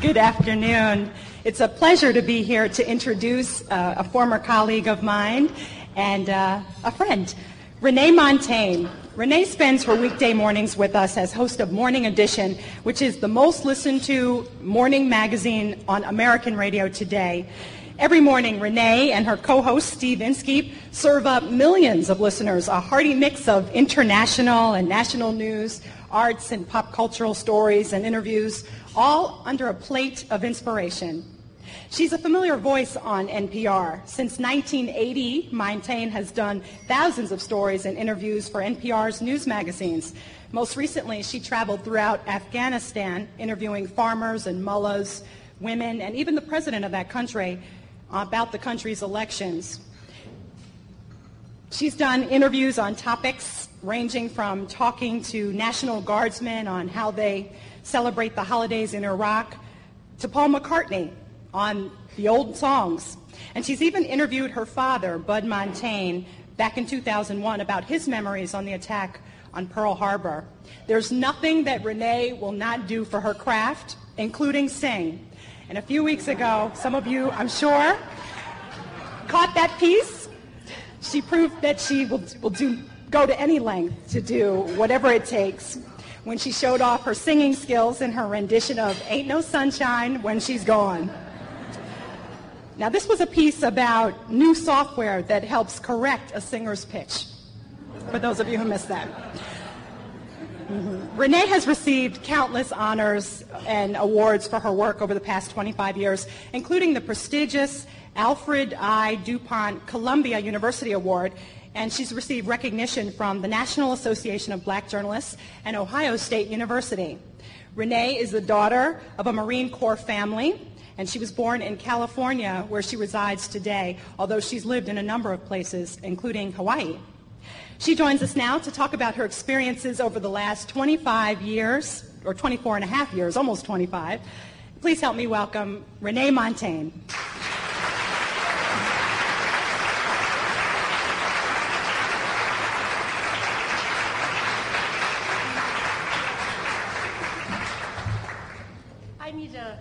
Good afternoon. It's a pleasure to be here to introduce a former colleague of mine and a friend, Renee Montagne. Renee spends her weekday mornings with us as host of Morning Edition, which is the most listened to morning magazine on American radio today. Every morning, Renee and her co-host, Steve Inskeep, serve up millions of listeners a hearty mix of international and national news, arts and pop cultural stories and interviews, all under a plate of inspiration. She's a familiar voice on NPR. Since 1980, Montagne has done thousands of stories and interviews for NPR's news magazines. Most recently, she traveled throughout Afghanistan, interviewing farmers and mullahs, women, and even the president of that country about the country's elections. She's done interviews on topics ranging from talking to National Guardsmen on how they celebrate the holidays in Iraq, to Paul McCartney on the old songs. And she's even interviewed her father, Bud Montagne, back in 2001 about his memories on the attack on Pearl Harbor. There's nothing that Renee will not do for her craft, including sing. And a few weeks ago, some of you, I'm sure, caught that piece. She proved that she will go to any length to do whatever it takes when she showed off her singing skills in her rendition of Ain't No Sunshine When She's Gone. Now, this was a piece about new software that helps correct a singer's pitch, for those of you who missed that. Renee has received countless honors and awards for her work over the past 25 years, including the prestigious Alfred I. DuPont Columbia University Award, and she's received recognition from the National Association of Black Journalists and Ohio State University. Renee is the daughter of a Marine Corps family, and she was born in California, where she resides today, although she's lived in a number of places, including Hawaii. She joins us now to talk about her experiences over the last 25 years, or 24 and a half years, almost 25. Please help me welcome Renee Montagne. I need a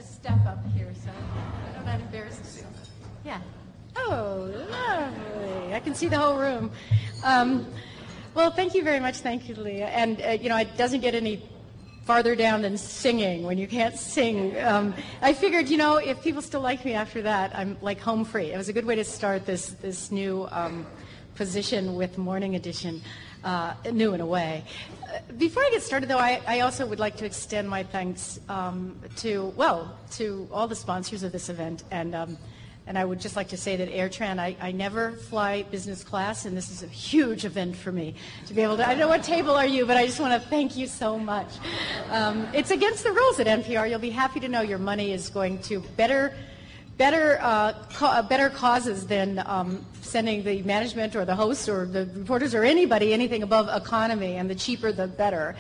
step up here, so I don't want to embarrass myself. Yeah. Oh, lovely. I can see the whole room. Well, thank you very much. Thank you, Leah. And, it doesn't get any farther down than singing when you can't sing. I figured, if people still like me after that, I'm like home free. It was a good way to start this new position with Morning Edition, new in a way. Before I get started, though, I also would like to extend my thanks to all the sponsors of this event, and I would just like to say that AirTran, I never fly business class, and this is a huge event for me to be able to, I don't know what table are you, but I just want to thank you so much. It's against the rules at NPR. You'll be happy to know your money is going to better causes than sending the management or the hosts or the reporters or anybody anything above economy, and the cheaper the better,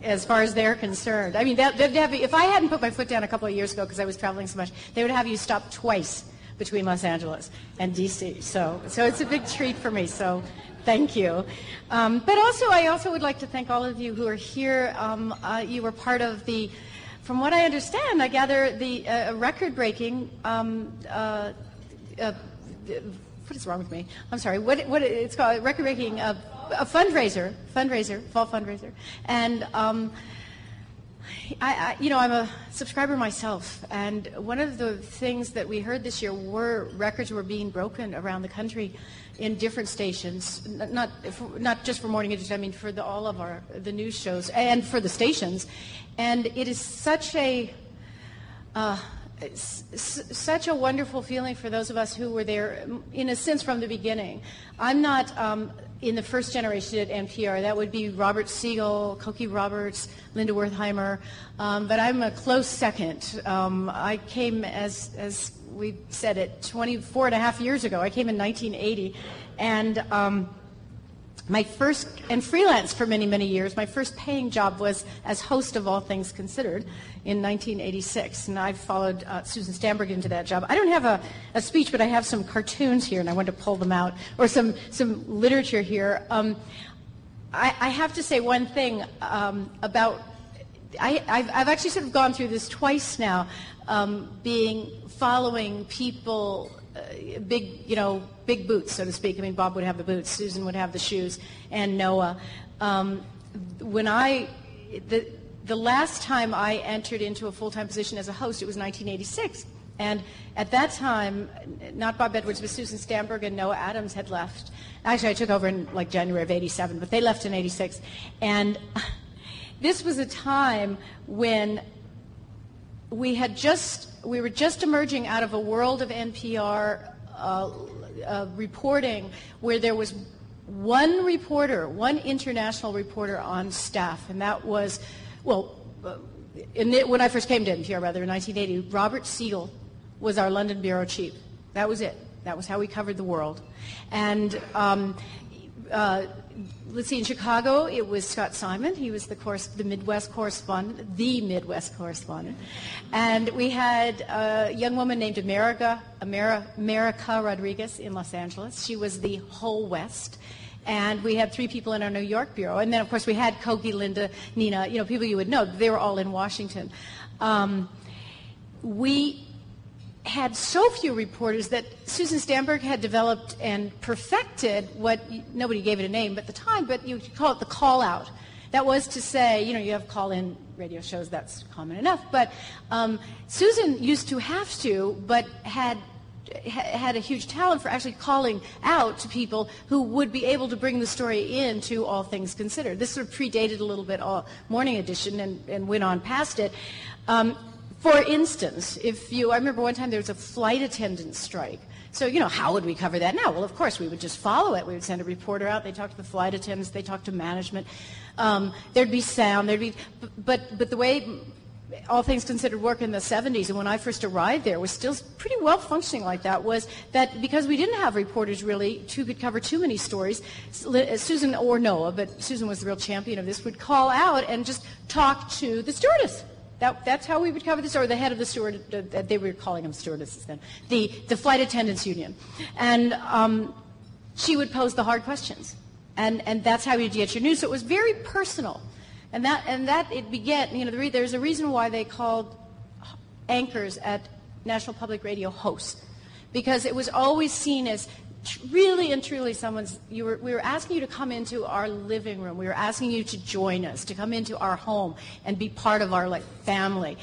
as far as they're concerned. I mean, if I hadn't put my foot down a couple of years ago because I was traveling so much, they would have you stop twice between Los Angeles and D.C. So it's a big treat for me. So thank you. But also, I also would like to thank all of you who are here. You were part of the, from what I understand, I gather the record-breaking, what is wrong with me? I'm sorry. What it's called? Record-breaking, a fundraiser, fall fundraiser, and I'm a subscriber myself, and one of the things that we heard this year were records were being broken around the country in different stations, not just for Morning Edition, I mean for all of the news shows and for the stations. And it is such a wonderful feeling for those of us who were there, in a sense, from the beginning. I'm not in the first generation at NPR. That would be Robert Siegel, Cokie Roberts, Linda Wertheimer, but I'm a close second. I came, as we said it, 24 and a half years ago. I came in 1980, and my first, and freelance for many, many years, my first paying job was as host of All Things Considered in 1986, and I followed Susan Stamberg into that job. I don't have a speech, but I have some cartoons here, and I want to pull them out, or some literature here. I have to say one thing about I've actually sort of gone through this twice now, following people, big boots, so to speak. I mean, Bob would have the boots, Susan would have the shoes, and Noah. The last time I entered into a full-time position as a host, it was 1986. And at that time, not Bob Edwards, but Susan Stamberg and Noah Adams had left. Actually, I took over in like January of 87, but they left in 86. And this was a time when we were just emerging out of a world of NPR reporting where there was one international reporter on staff, and that was, when I first came to NPR, in 1980, Robert Siegel was our London bureau chief. That was it. That was how we covered the world. And let's see, in Chicago, it was Scott Simon. He was the Midwest correspondent, And we had a young woman named America Rodriguez in Los Angeles. She was the whole West. And we had 3 people in our New York bureau. And then, of course, we had Kogi, Linda, Nina, people you would know. They were all in Washington. We had so few reporters that Susan Stamberg had developed and perfected what, nobody gave it a name at the time, but you could call it the call out. That was to say, you have call-in radio shows, that's common enough, but Susan used to have to, but had a huge talent for actually calling out to people who would be able to bring the story in to All Things Considered. This sort of predated a little bit Morning Edition and went on past it. For instance, I remember one time there was a flight attendant strike. So, how would we cover that now? Well, of course, we would just follow it. We would send a reporter out. They talked to the flight attendants. They talked to management. There'd be sound. But the way All Things Considered work in the 70s, and when I first arrived there, was still pretty well functioning like that, was that because we didn't have reporters really who could cover too many stories, Susan or Noah, but Susan was the real champion of this, would call out and just talk to the stewardess. That's how we would cover this, or the head of the steward, they were calling them stewardesses then, the flight attendants union. And she would pose the hard questions. And that's how you get your news. So it was very personal. And that it began, there's a reason why they called anchors at National Public Radio hosts. Because it was always seen as really and truly we were asking you to come into our living room. We were asking you to join us, to come into our home and be part of our family.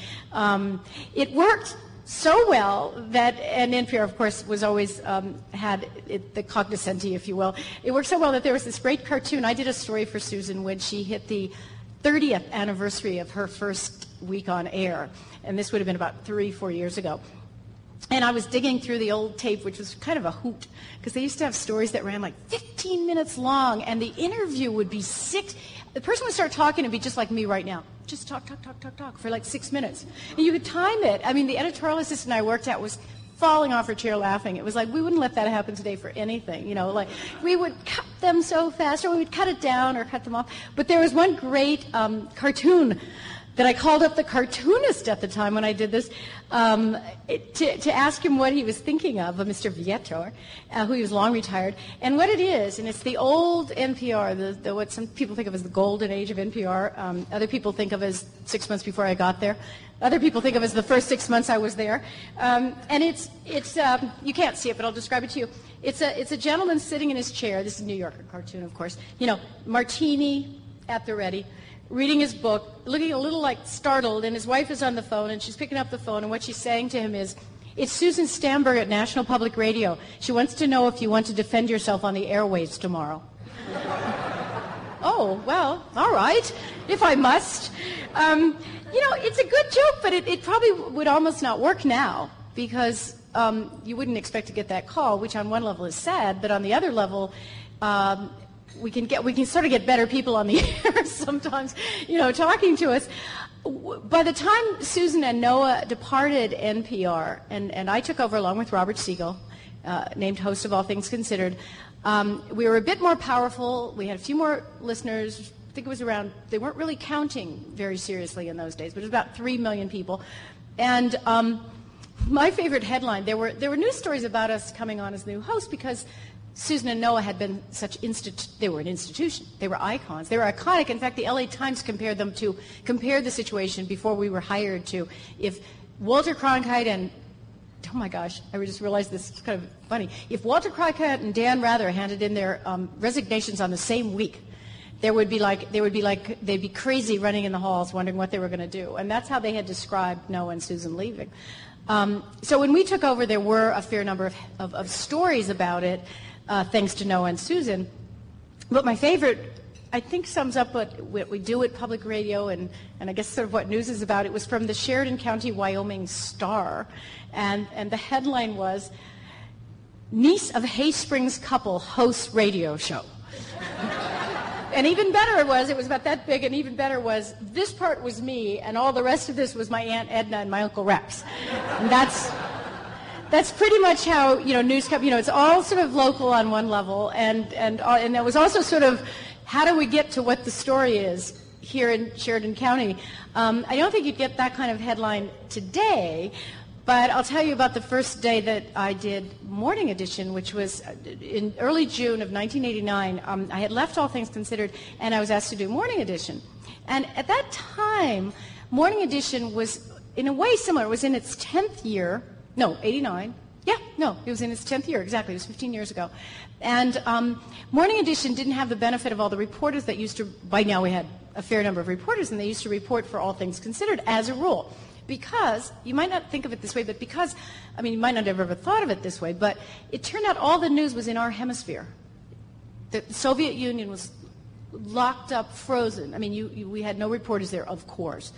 It worked so well that, and NPR, of course, was always had the cognoscenti, if you will. It worked so well that there was this great cartoon. I did a story for Susan when she hit the 30th anniversary of her first week on air, and this would have been about 3-4 years ago. And I was digging through the old tape, which was kind of a hoot, because they used to have stories that ran like 15 minutes long, and the interview would be the person would start talking and be just like me right now. Just talk for like 6 minutes. And you could time it. I mean, the editorial assistant I worked at was falling off her chair laughing. It was like, we wouldn't let that happen today for anything. We would cut them so fast, or we would cut it down or cut them off. But there was one great cartoon that I called up the cartoonist at the time when I did this to ask him what he was thinking of Mr. Vietor, who he was long retired, and what it is. And it's the old NPR, what some people think of as the golden age of NPR. Other people think of as 6 months before I got there. Other people think of as the first 6 months I was there. And it's you can't see it, but I'll describe it to you. It's a gentleman sitting in his chair. This is a New Yorker cartoon, of course. Martini at the ready, reading his book, looking a little like startled, and his wife is on the phone, and she's picking up the phone, and what she's saying to him is, "It's Susan Stamberg at National Public Radio. She wants to know if you want to defend yourself on the airwaves tomorrow." Oh, well, all right, if I must. It's a good joke, but it probably would almost not work now, because you wouldn't expect to get that call, which on one level is sad, but on the other level, we can sort of get better people on the air sometimes, talking to us. By the time Susan and Noah departed NPR, and I took over along with Robert Siegel, named host of All Things Considered, we were a bit more powerful. We had a few more listeners. I think it was around, they weren't really counting very seriously in those days, but it was about 3 million people. And my favorite headline, there were news stories about us coming on as new hosts because Susan and Noah had been they were an institution. They were icons. They were iconic. In fact, the LA Times compared the situation before we were hired to if Walter Cronkite and, oh my gosh, I just realized this is kind of funny. If Walter Cronkite and Dan Rather handed in their resignations on the same week, they'd be crazy running in the halls wondering what they were going to do. And that's how they had described Noah and Susan leaving. So when we took over, there were a fair number of stories about it, thanks to Noah and Susan. But my favorite, I think, sums up what we do at public radio and I guess sort of what news is about. It was from the Sheridan County, Wyoming Star. And the headline was, "Niece of Hay Springs couple hosts radio show." And even better it was about that big, and even better was, this part was me, and all the rest of this was my Aunt Edna and my Uncle Rex. And that's pretty much how, news company, it's all sort of local on one level, and it was also sort of, how do we get to what the story is here in Sheridan County? I don't think you'd get that kind of headline today, but I'll tell you about the first day that I did Morning Edition, which was in early June of 1989. I had left All Things Considered, and I was asked to do Morning Edition. And at that time, Morning Edition was, in a way, similar. It was in its 10th year. No, 89. Yeah, no, it was in its 10th year, exactly. It was 15 years ago. And Morning Edition didn't have the benefit of all the reporters that used to, by now we had a fair number of reporters, and they used to report for All Things Considered as a rule. Because, you might not think of it this way, but because, you might not have ever thought of it this way, but it turned out all the news was in our hemisphere. The Soviet Union was locked up, frozen. We had no reporters there, of course.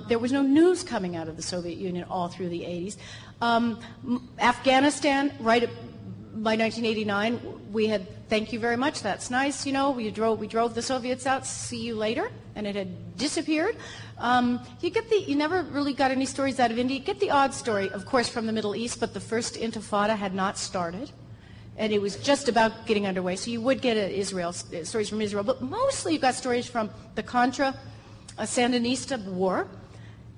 There was no news coming out of the Soviet Union all through the 80s. Afghanistan, right by 1989, we had, thank you very much, that's nice, we drove the Soviets out, see you later, and it had disappeared. You never really got any stories out of India. You get the odd story, of course, from the Middle East, but the first Intifada had not started, and it was just about getting underway. So you would get stories from Israel, but mostly you got stories from the Contra Sandinista war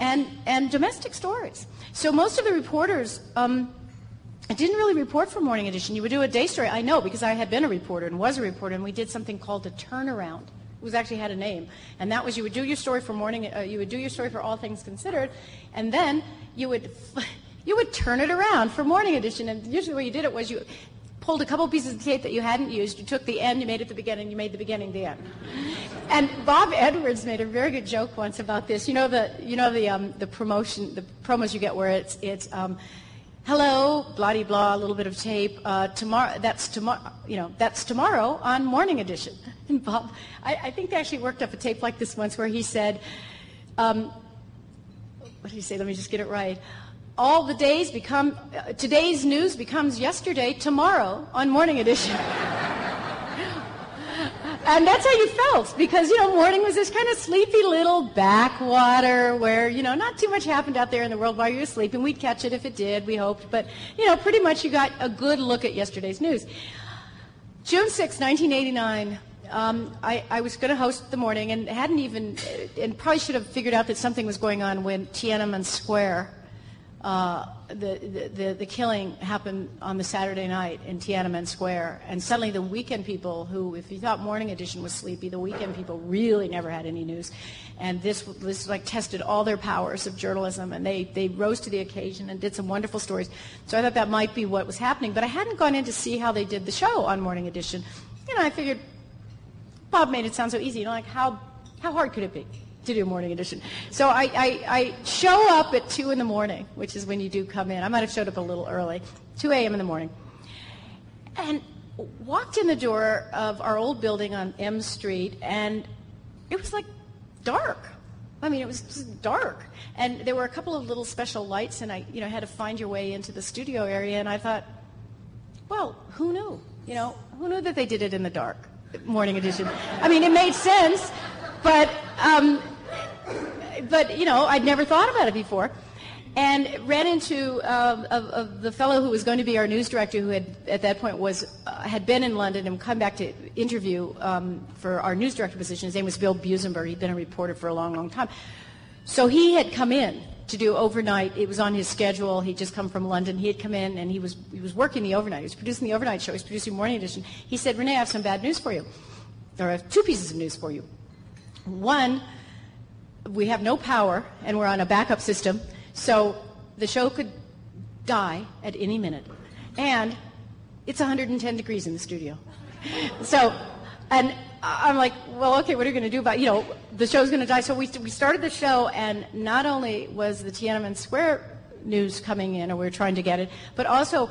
and domestic stories. So most of the reporters didn't really report for Morning Edition. You would do a day story. I know, because I had been a reporter and was a reporter, and we did something called a turnaround. It actually had a name, and that was you would do your story for All Things Considered, and then you would turn it around for Morning Edition. And usually the way you did it was you pulled a couple pieces of tape that you hadn't used, you took the end, you made it the beginning, you made the beginning the end. And Bob Edwards made a very good joke once about this. The promos you get where it's hello, blah blah, a little bit of tape. Tomorrow, that's tomorrow on Morning Edition. And Bob, I think they actually worked up a tape like this once where he said, what did he say? Let me just get it right. All the days today's news becomes yesterday, tomorrow on Morning Edition. And that's how you felt, because, morning was this kind of sleepy little backwater where, not too much happened out there in the world while you were sleeping. We'd catch it if it did, we hoped. But, pretty much you got a good look at yesterday's news. June 6, 1989, I was going to host the morning and and probably should have figured out that something was going on when Tiananmen Square, the killing happened on the Saturday night in Tiananmen Square, and suddenly the weekend people who, if you thought Morning Edition was sleepy, the weekend people really never had any news, and this tested all their powers of journalism, and they rose to the occasion and did some wonderful stories. So I thought that might be what was happening, but I hadn't gone in to see how they did the show on Morning Edition. I figured Bob made it sound so easy. How hard could it be to do Morning Edition? So I show up at 2 in the morning, which is when you do come in. I might have showed up a little early, 2 a.m. in the morning, and walked in the door of our old building on M Street, and it was dark. It was just dark, and there were a couple of little special lights, and I had to find your way into the studio area, and I thought, well, who knew? Who knew that they did it in the dark, Morning Edition? It made sense, but I'd never thought about it before, and ran into the fellow who was going to be our news director, who at that point had been in London and come back to interview for our news director position. His name was Bill Busenberg. He'd been a reporter for a long, long time. So he had come in to do overnight. It was on his schedule. He'd just come from London. He had come in, and he was working the overnight. He was producing the overnight show. He was producing Morning Edition. He said, Renee, I have some bad news for you. Or I have two pieces of news for you. One, we have no power, and we're on a backup system, so the show could die at any minute. And it's 110 degrees in the studio. So, and I'm like, well, okay, what are you going to do about, the show's going to die. So we started the show, and not only was the Tiananmen Square news coming in, or we were trying to get it, but also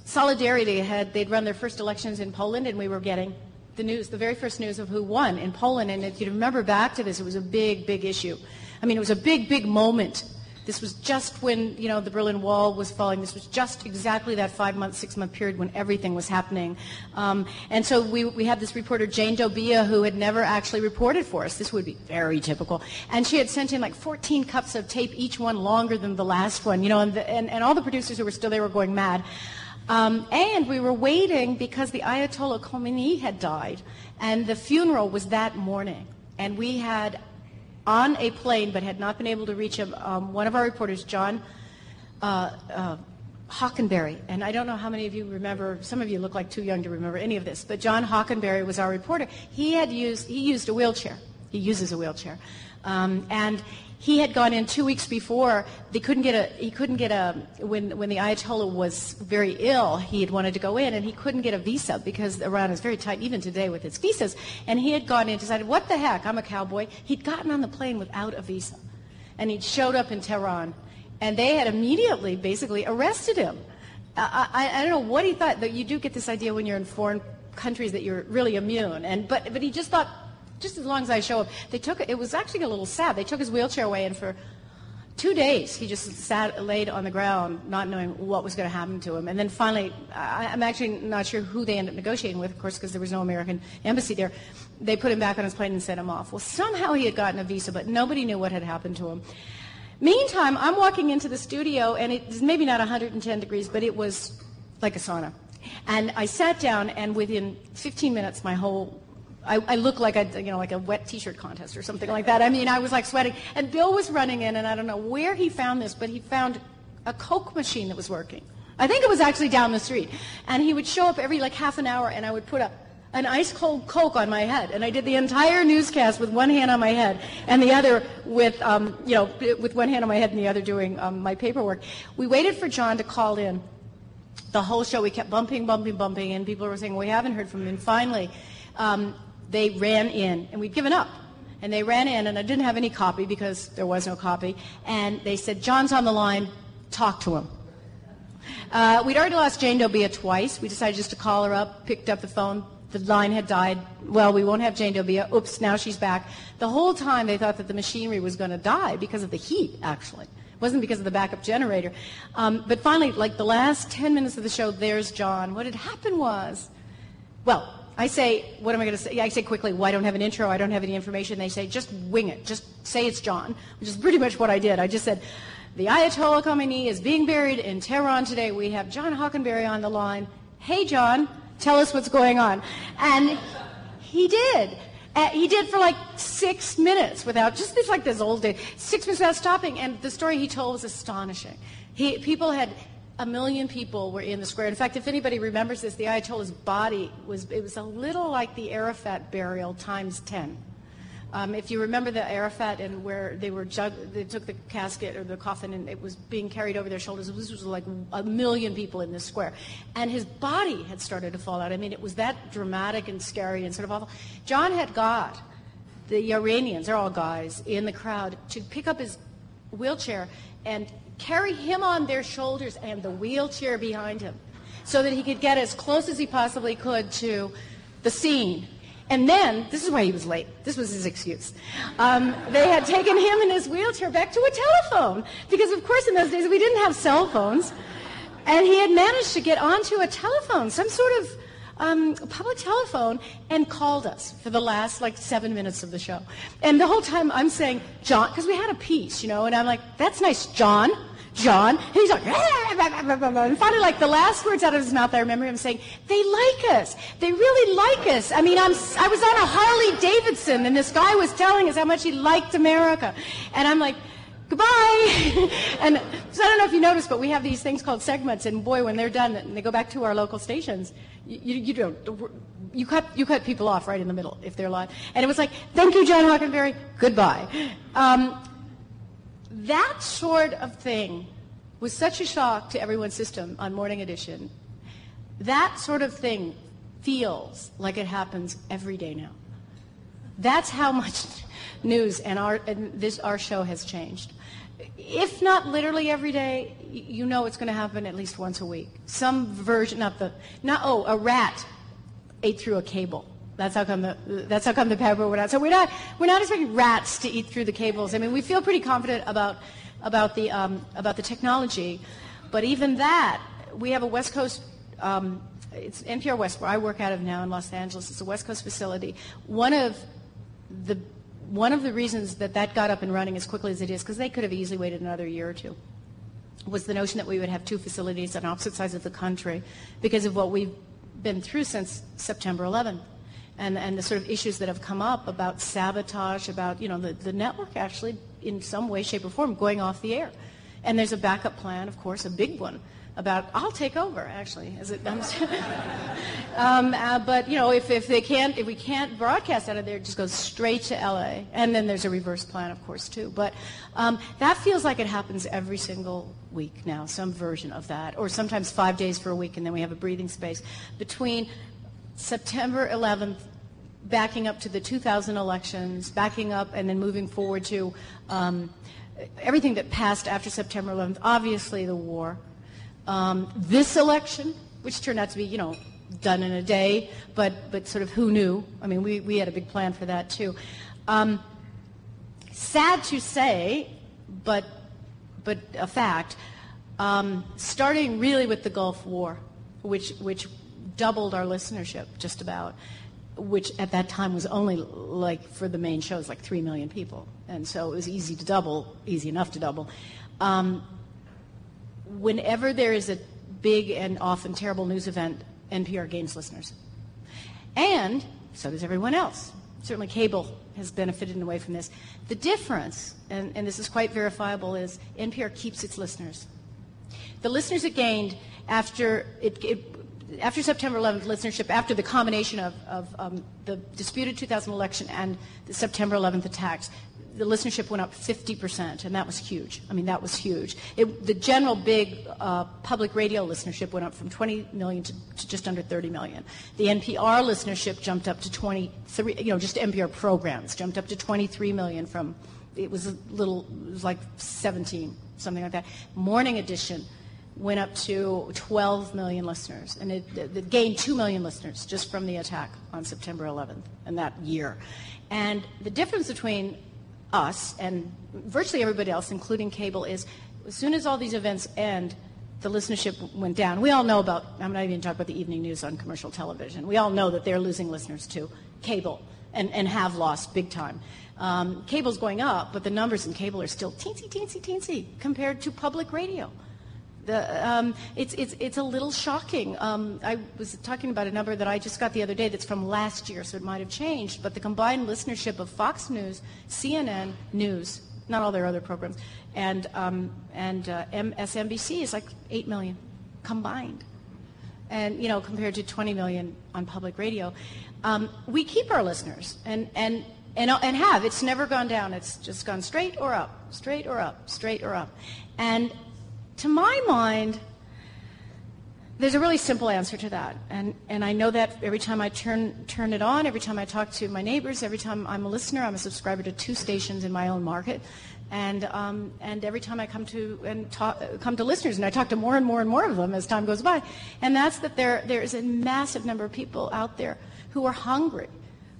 Solidarity they'd run their first elections in Poland, and we were getting the news, the very first news of who won in Poland. And if you remember back to this, it was a big, big issue. I mean, it was a big, big moment. This was just when, the Berlin Wall was falling. This was just exactly that 5-month, 6-month period when everything was happening. And so we had this reporter, Jane Dobia, who had never actually reported for us. This would be very typical. And she had sent in like 14 cups of tape, each one longer than the last one, and all the producers who were still there were going mad. And we were waiting because the Ayatollah Khomeini had died, and the funeral was that morning. And we had on a plane, but had not been able to reach him, one of our reporters, John Hockenberry, and I don't know how many of you remember, some of you look like too young to remember any of this, but John Hockenberry was our reporter. He used a wheelchair. He uses a wheelchair. And he had gone in 2 weeks before. When the Ayatollah was very ill, he had wanted to go in, and he couldn't get a visa because Iran is very tight even today with its visas. And he had gone in and decided, what the heck, I'm a cowboy. He'd gotten on the plane without a visa, and he'd showed up in Tehran, and they had immediately basically arrested him. I don't know what he thought. That you do get this idea when you're in foreign countries that you're really immune, but he just thought, just as long as I show up. It was actually a little sad. They took his wheelchair away, and for 2 days he just laid on the ground, not knowing what was going to happen to him. And then finally, I'm actually not sure who they ended up negotiating with, of course, because there was no American embassy there. They put him back on his plane and sent him off. Well, somehow he had gotten a visa, but nobody knew what had happened to him. Meantime, I'm walking into the studio, and it's maybe not 110 degrees, but it was like a sauna. And I sat down, and within 15 minutes, I looked like a wet T-shirt contest or something like that. I mean, I was like sweating. And Bill was running in, and I don't know where he found this, but he found a Coke machine that was working. I think it was actually down the street. And he would show up every half an hour, and I would put an ice-cold Coke on my head. And I did the entire newscast with one hand on my head and the other with one hand on my head and the other doing my paperwork. We waited for John to call in. The whole show, we kept bumping, and people were saying, we haven't heard from him. And finally, they ran in, and we'd given up. And they ran in, and I didn't have any copy because there was no copy. And they said, John's on the line, talk to him. We'd already lost Jane Dobia twice. We decided just to call her up, picked up the phone. The line had died. Well, we won't have Jane Dobia. Oops, now she's back. The whole time they thought that the machinery was going to die because of the heat, actually. It wasn't because of the backup generator. But finally, the last 10 minutes of the show, there's John. What had happened was, well, I say, what am I going to say? I say quickly, well, I don't have an intro, I don't have any information. They say, just wing it. Just say it's John, which is pretty much what I did. I just said, the Ayatollah Khomeini is being buried in Tehran today. We have John Hockenberry on the line. Hey, John, tell us what's going on. And he did. He did for 6 minutes without, just like this old day, 6 minutes without stopping. And the story he told was astonishing. 1 million people were in the square. In fact, if anybody remembers this, the Ayatollah's body was a little like the Arafat burial times 10. If you remember the Arafat and where they took the casket or the coffin and it was being carried over their shoulders, this was like 1 million people in this square. And his body had started to fall out. I mean, it was that dramatic and scary and sort of awful. John had got the Iranians, they're all guys, in the crowd to pick up his wheelchair and carry him on their shoulders and the wheelchair behind him so that he could get as close as he possibly could to the scene. And then, this is why he was late. This was his excuse. They had taken him in his wheelchair back to a telephone because, of course, in those days we didn't have cell phones. And he had managed to get onto a telephone, some sort of public telephone, and called us for the last 7 minutes of the show. And the whole time I'm saying, John, because we had a piece, and I'm like, that's nice, John. And he's like, and finally, the last words out of his mouth, I remember him saying, they like us. They really like us. I mean, I was on a Harley Davidson, and this guy was telling us how much he liked America. And I'm like, goodbye. And so I don't know if you noticed, but we have these things called segments, and boy, when they're done and they go back to our local stations, you cut people off right in the middle if they're live. And it was like, thank you, John Hockenberry, goodbye. That sort of thing was such a shock to everyone's system on Morning Edition. That sort of thing feels like it happens every day now. That's how much news and our show has changed. If not literally every day, you know it's going to happen at least once a week. Some version of a rat ate through a cable. That's how come the paper went out. So we're not expecting rats to eat through the cables. I mean, we feel pretty confident about the technology, but even that, we have a West Coast. It's NPR West, where I work out of now in Los Angeles. It's a West Coast facility. One of the reasons that got up and running as quickly as it is, because they could have easily waited another year or two, was the notion that we would have two facilities on opposite sides of the country because of what we've been through since September 11th. And the sort of issues that have come up about sabotage, about the network actually in some way, shape, or form going off the air. And there's a backup plan, of course, a big one, about I'll take over actually as it comes. But if we can't broadcast out of there, it just goes straight to LA. And then there's a reverse plan, of course, too. But that feels like it happens every single week now, some version of that, or sometimes 5 days for a week, and then we have a breathing space between September 11th, backing up to the 2000 elections, backing up and then moving forward to everything that passed after September 11th, obviously the war. This election, which turned out to be, done in a day, but sort of who knew? I mean, we had a big plan for that too. Sad to say, but a fact, starting really with the Gulf War, which doubled our listenership just about, which at that time was only like for the main shows like 3 million people, and so it was easy enough to double. Whenever there is a big and often terrible news event, NPR gains listeners, and so does everyone else. Certainly cable has benefited in a way from this. The difference, and this is quite verifiable, is NPR keeps its listeners. The listeners it gained after September 11th listenership, after the combination of the disputed 2000 election and the September 11th attacks, the listenership went up 50%, and that was huge. I mean, that was huge. The general big public radio listenership went up from 20 million to just under 30 million. The NPR listenership jumped up to 23, just NPR programs jumped up to 23 million from, it was like 17, something like that. Morning Edition went up to 12 million listeners, and it gained 2 million listeners just from the attack on September 11th and that year. And the difference between us and virtually everybody else, including cable, is as soon as all these events end, the listenership went down. We all know about, I'm not even talking about the evening news on commercial television. We all know that they're losing listeners to cable and have lost big time. Cable's going up, but the numbers in cable are still teensy compared to public radio. It's a little shocking. I was talking about a number that I just got the other day that's from last year, so it might have changed, but the combined listenership of Fox News, CNN News, not all their other programs, and MSNBC is like 8 million combined, and compared to 20 million on public radio. We keep our listeners, and have. It's never gone down. It's just gone straight or up, straight or up, straight or up, and to my mind, there's a really simple answer to that, and I know that every time I turn it on, every time I talk to my neighbors, every time I'm a listener, I'm a subscriber to 2 stations in my own market, and every time I come to listeners, and I talk to more and more and more of them as time goes by, and that's that there is a massive number of people out there who are hungry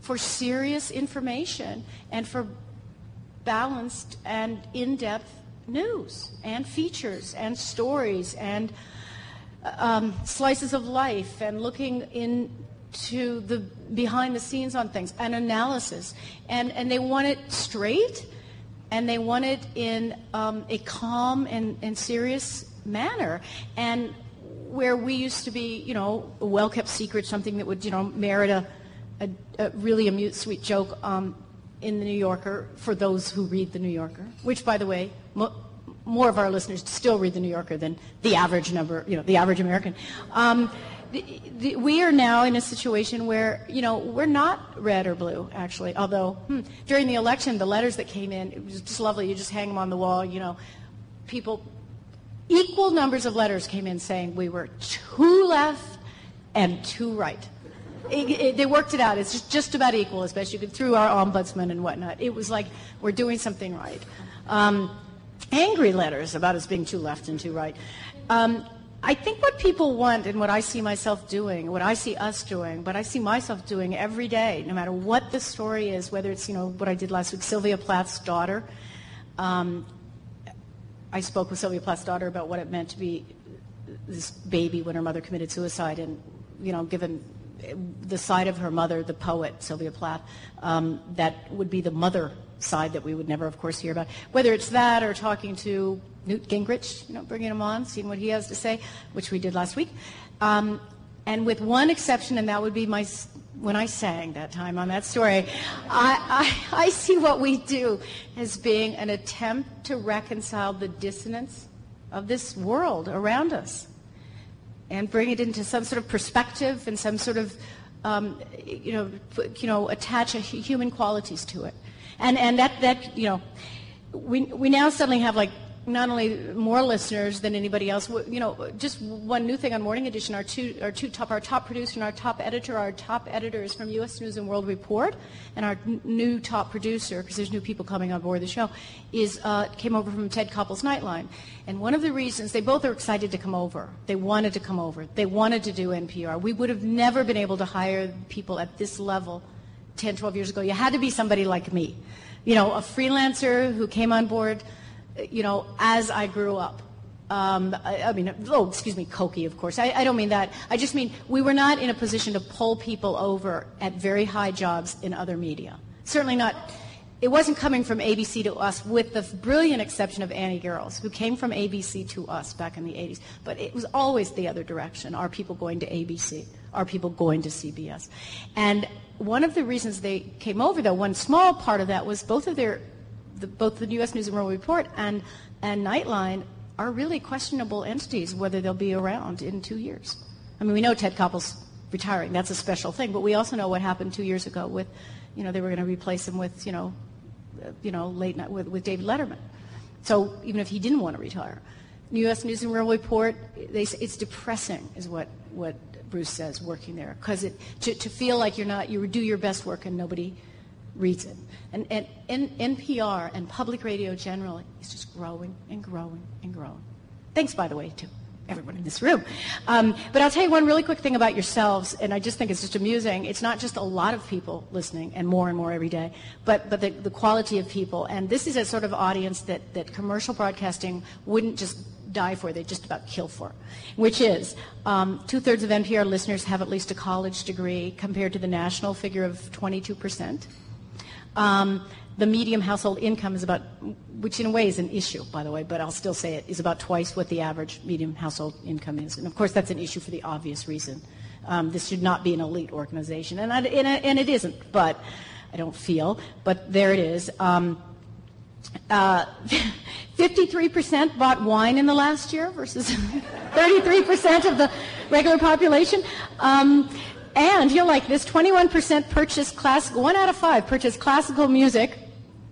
for serious information and for balanced and in-depth news and features and stories and slices of life and looking into the behind the scenes on things and analysis, and they want it straight, and they want it in a calm and serious manner, and where we used to be a well-kept secret, something that would merit a really sweet joke in the New Yorker, for those who read the New Yorker, which, by the way, more of our listeners still read the New Yorker than the average the average American. We are now in a situation where, we're not red or blue, actually, although during the election, the letters that came in, it was just lovely. You just hang them on the wall, people, equal numbers of letters came in saying we were too left and too right. They worked it out. It's just about equal, especially through our ombudsman and whatnot. It was like we're doing something right. Angry letters about us being too left and too right. I think what people want and what I see myself doing, what I see us doing, what I see myself doing every day, no matter what the story is, whether it's, what I did last week, Sylvia Plath's daughter. I spoke with Sylvia Plath's daughter about what it meant to be this baby when her mother committed suicide, and, given the side of her mother, the poet, Sylvia Plath, that would be the mother side that we would never, of course, hear about. Whether it's that or talking to Newt Gingrich, bringing him on, seeing what he has to say, which we did last week. And with one exception, and that would be when I sang that time on that story, I see what we do as being an attempt to reconcile the dissonance of this world around us and bring it into some sort of perspective and some sort of, attach human qualities to it. And that we now suddenly have not only more listeners than anybody else. Just one new thing on Morning Edition. Our top producer and our top editor is from U.S. News and World Report, and our new top producer, because there's new people coming on board the show, came over from Ted Koppel's Nightline. And one of the reasons they both are excited to come over. They wanted to come over. They wanted to do NPR. We would have never been able to hire people at this level 10, 12 years ago. You had to be somebody like me, a freelancer who came on board, as I grew up. Cokie, of course. I don't mean that. I just mean we were not in a position to pull people over at very high jobs in other media. Certainly not. It wasn't coming from ABC to us, with the brilliant exception of Annie Garrels, who came from ABC to us back in the 80s. But it was always the other direction. Are people going to ABC? Are people going to CBS? And one of the reasons they came over, though, one small part of that was both the U.S. News and World Report and Nightline are really questionable entities, whether they'll be around in 2 years. I mean, we know Ted Koppel's retiring. That's a special thing. But we also know what happened 2 years ago with, they were going to replace him with, late night with David Letterman. So even if he didn't want to retire. U.S. News and World Report, it's depressing, is what Bruce says, working there. Because to feel like you do your best work and nobody reads it. And NPR and public radio generally is just growing and growing and growing. Thanks, by the way, to everyone in this room. But I'll tell you one really quick thing about yourselves, and I just think it's just amusing. It's not just a lot of people listening, and more every day, but the quality of people. And this is a sort of audience that commercial broadcasting wouldn't just die for, they'd just about kill for, which is 2/3 of NPR listeners have at least a college degree, compared to the national figure of 22%. The median household income is about, which in a way is an issue, by the way, but I'll still say it, is about twice what the average median household income is. And of course that's an issue for the obvious reason. This should not be an elite organization, and it isn't, but I don't feel, but there it is. 53% bought wine in the last year versus 33% of the regular population. And you'll like this, 21% purchased classical, 1 out of 5 purchased classical music,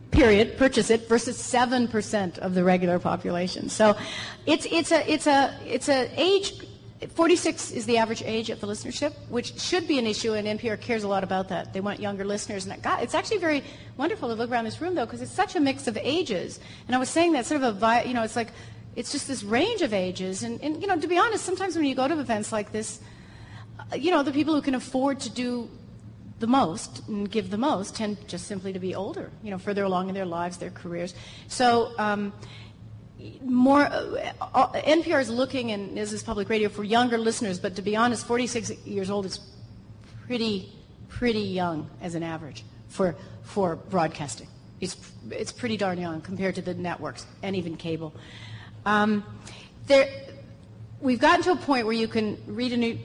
period, purchase it, versus 7% of the regular population. So it's a age, 46 is the average age of the listenership, which should be an issue, and NPR cares a lot about that. They want younger listeners, and it's actually very wonderful to look around this room, though, because it's such a mix of ages. And I was saying that sort of it's just this range of ages, and to be honest, sometimes when you go to events like this, the people who can afford to do the most and give the most tend just simply to be older, further along in their lives, their careers. So NPR is looking, and this is public radio, for younger listeners, but to be honest, 46 years old is pretty young as an average for broadcasting. It's pretty darn young compared to the networks and even cable. We've gotten to a point where you can read a new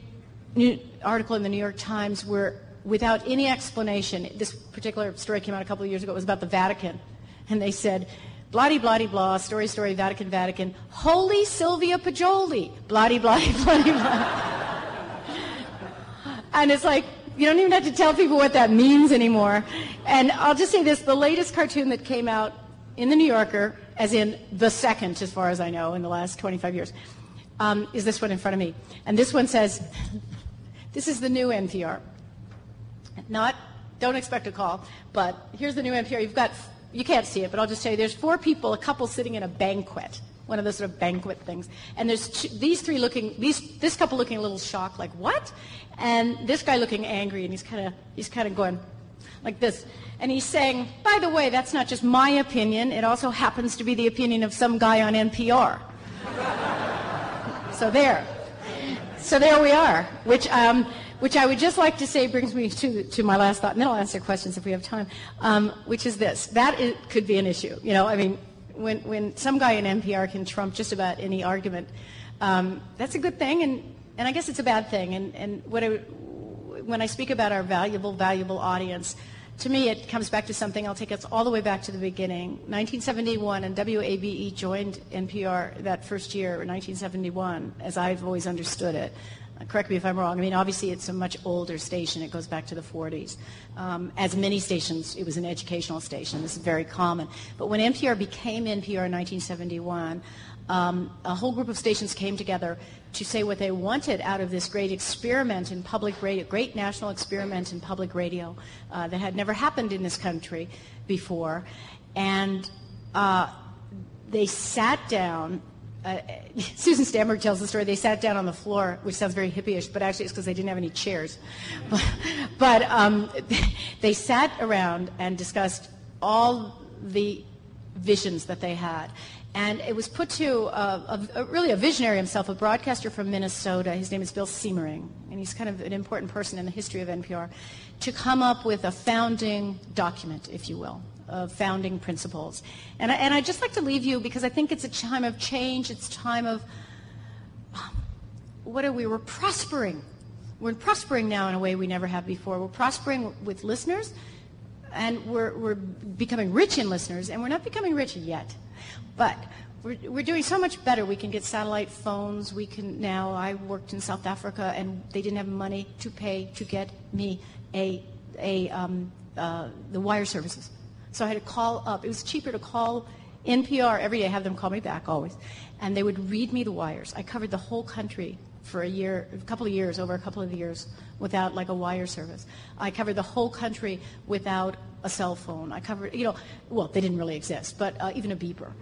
article in the New York Times where, without any explanation, this particular story came out a couple of years ago, it was about the Vatican, and they said, blah, story, Vatican, Vatican, holy Sylvia Pajoli, blah, blah. And it's like, you don't even have to tell people what that means anymore. And I'll just say this, the latest cartoon that came out in the New Yorker, as in the second, as far as I know, in the last 25 years, is this one in front of me. And this one says, this is the new NPR. Don't expect a call, but here's the new NPR. You can't see it, but I'll just tell you, there's 4 people, a couple sitting in a banquet, one of those sort of banquet things. And there's this couple looking a little shocked, like, what? And this guy looking angry, and he's kind of going like this. And he's saying, by the way, that's not just my opinion. It also happens to be the opinion of some guy on NPR. So there we are, which I would just like to say brings me to my last thought, and then I'll answer questions if we have time, which is this. Could be an issue. I mean, when some guy in NPR can trump just about any argument, that's a good thing, and I guess it's a bad thing. And when I speak about our valuable audience, to me it comes back to something. I'll take us all the way back to the beginning. 1971, and WABE joined NPR that first year, 1971, as I've always understood it. Correct me if I'm wrong. I mean, obviously, it's a much older station. It goes back to the 40s. As many stations, it was an educational station. This is very common. But when NPR became NPR in 1971, a whole group of stations came together to say what they wanted out of this great experiment in public radio, great national experiment in public radio that had never happened in this country before. And they sat down. Susan Stamberg tells the story. They sat down on the floor, which sounds very hippie-ish, but actually it's because they didn't have any chairs. But they sat around and discussed all the visions that they had. And it was put to really a visionary himself, a broadcaster from Minnesota. His name is Bill Siemering, and he's kind of an important person in the history of NPR, to come up with a founding document, if you will, of founding principles. And I'd just like to leave you, because I think it's a time of change. It's a time of, we're prospering. We're prospering now in a way we never have before. We're prospering with listeners, and we're becoming rich in listeners, and we're not becoming rich yet. But we're doing so much better. We can get satellite phones. We can now, I worked in South Africa, and they didn't have money to pay to get me the wire services. So I had to call up. It was cheaper to call NPR every day, have them call me back always, and they would read me the wires. I covered the whole country for over a couple of years, without like a wire service. I covered the whole country without a cell phone. I covered, well, they didn't really exist, but even a beeper.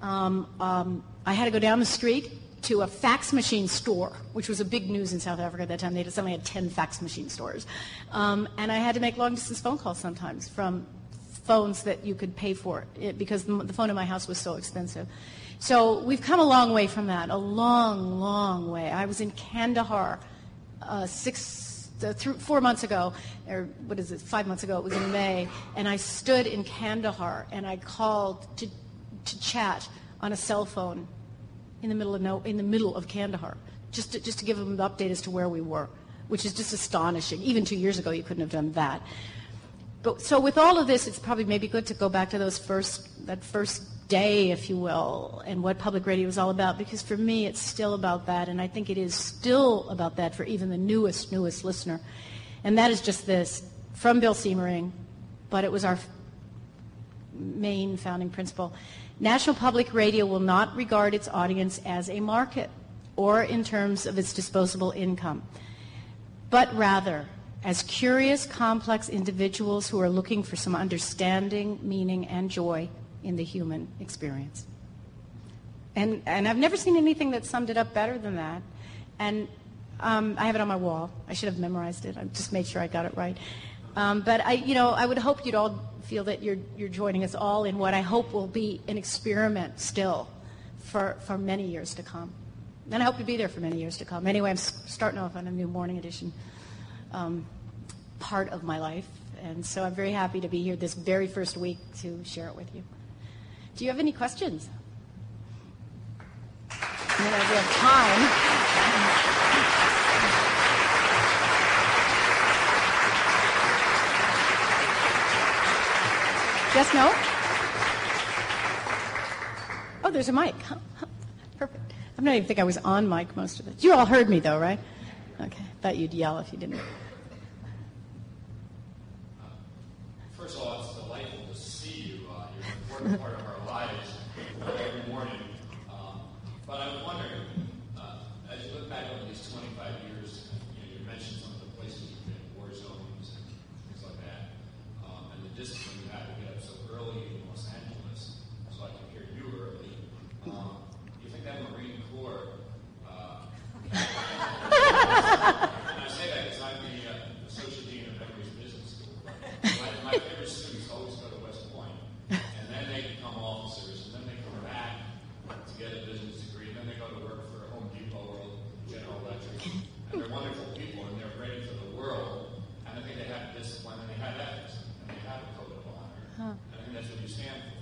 I had to go down the street to a fax machine store, which was a big news in South Africa at that time. They suddenly had 10 fax machine stores. And I had to make long-distance phone calls sometimes from phones that you could pay for because the phone in my house was so expensive. So we've come a long way from that, a long, long way. I was in Kandahar 4 months ago, or 5 months ago, it was in May, and I stood in Kandahar and I called to chat on a cell phone in the middle of Kandahar, just to give them the update as to where we were, which is just astonishing. Even 2 years ago, you couldn't have done that. But so with all of this, it's probably maybe good to go back to that first day, if you will, and what public radio is all about, because for me, it's still about that, and I think it is still about that for even the newest listener. And that is just this, from Bill Siemering, but it was our main founding principle. National Public Radio will not regard its audience as a market or in terms of its disposable income, but rather as curious, complex individuals who are looking for some understanding, meaning, and joy in the human experience. And I've never seen anything that summed it up better than that. And I have it on my wall. I should have memorized it. I just made sure I got it right. But I would hope you'd all feel that you're joining us all in what I hope will be an experiment still for many years to come. And I hope to be there for many years to come. Anyway, I'm starting off on a new morning edition part of my life. And so I'm very happy to be here this very first week to share it with you. Do you have any questions? We have time. Yes, no? Oh, there's a mic. Perfect. I don't even think I was on mic most of it. You all heard me, though, right? Okay. Thought you'd yell if you didn't. First of all, it's delightful to see you. You're an important part of our lives every morning. But I'm wondering, as you look back over these 25 years, you mentioned some of the places you've been, war zones and things like that, and the discipline you had to get up so early in Los Angeles, so I could hear you early. Do you think that Marine Corps, and I say that because I'm the associate dean of Emory's Business School. My favorite students always go to West Point, and then they become officers, and then they come back to get a business degree, and then they go to work for Home Depot or General Electric, and they're wonderful people, and they're ready for the world, and I think they have discipline, and they have ethics, and they have a code of honor, and I think that's what you stand for,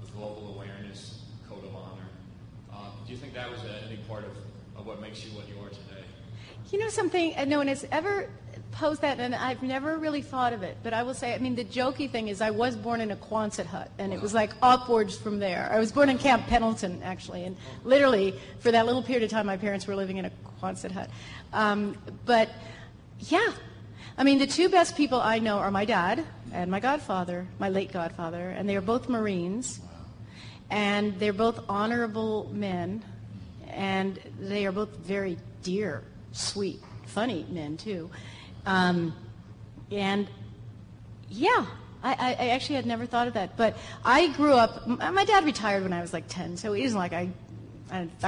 a global awareness, code of honor. Do you think that was any part of what makes you what you are today? You know something, no one has ever posed that, and I've never really thought of it, but I will say, I mean, the jokey thing is I was born in a Quonset hut, and it was like upwards from there. I was born in Camp Pendleton, actually, and literally, for that little period of time, my parents were living in a Quonset hut. But, yeah, I mean, the two best people I know are my dad and my godfather, my late godfather, and they are both Marines, and they're both honorable men, and they are both very dear, sweet, funny men, too. And, yeah, I actually had never thought of that. But I grew up, my dad retired when I was like 10, so it isn't like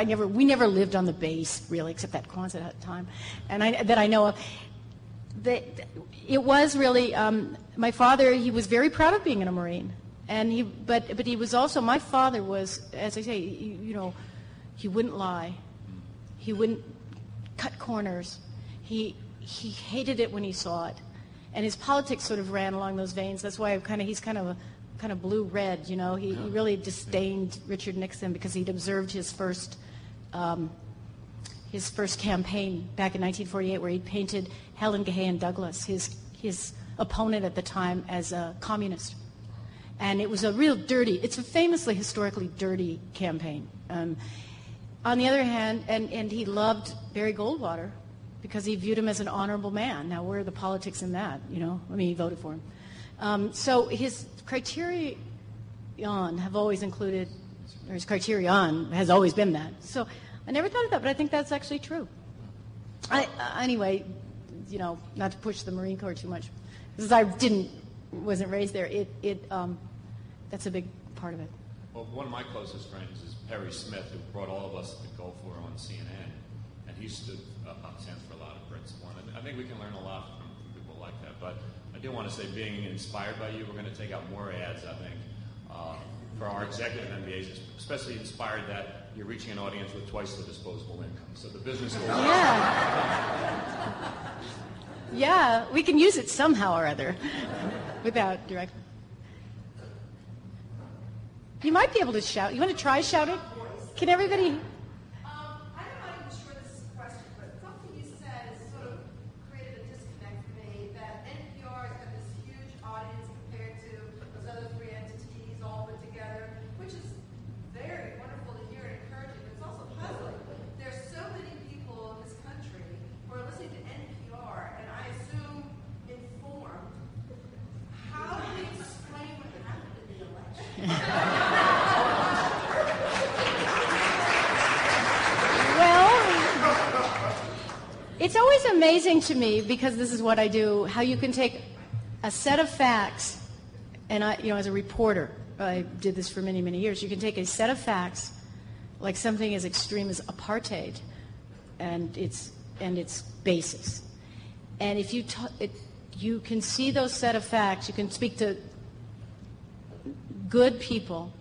we never lived on the base, really, except that Quonset hut time, and that I know of. It was really, my father, he was very proud of being a Marine. And but he was also, my father was, as I say, he wouldn't lie. He wouldn't cut corners. He hated it when he saw it, and his politics sort of ran along those veins. That's why he's kind of blue-red. He really disdained Richard Nixon because he'd observed his first campaign back in 1948, where he'd painted Helen Gahan Douglas, his opponent at the time, as a communist, and it was a real dirty. It's a famously historically dirty campaign. On the other hand, and he loved Barry Goldwater because he viewed him as an honorable man. Now, where are the politics in that? I mean, he voted for him. So his criterion have always included, or his criterion has always been that. So I never thought of that, but I think that's actually true. Anyway, not to push the Marine Corps too much, because I wasn't raised there. That's a big part of it. Well, one of my closest friends is Perry Smith, who brought all of us to Gulf War on CNN, and he stands for a lot of principle. And I think we can learn a lot from people like that. But I do want to say, being inspired by you, we're going to take out more ads, I think, for our executive MBAs, especially inspired that you're reaching an audience with twice the disposable income. So the business will work. Yeah, we can use it somehow or other without direct. You might be able to shout. You want to try shouting? Can everybody? I'm not even sure this is a question, but something you said has sort of created a disconnect for me, that NPR has got this huge audience compared to those other three entities all put together, which is very wonderful to hear and encouraging, but it's also puzzling. There's so many people in this country who are listening to NPR, and I assume informed. How do we explain what happened in the election? It's always amazing to me, because this is what I do, how you can take a set of facts, and as a reporter, I did this for many, many years. You can take a set of facts, like something as extreme as apartheid, and its basis, and if you can see those set of facts, you can speak to good people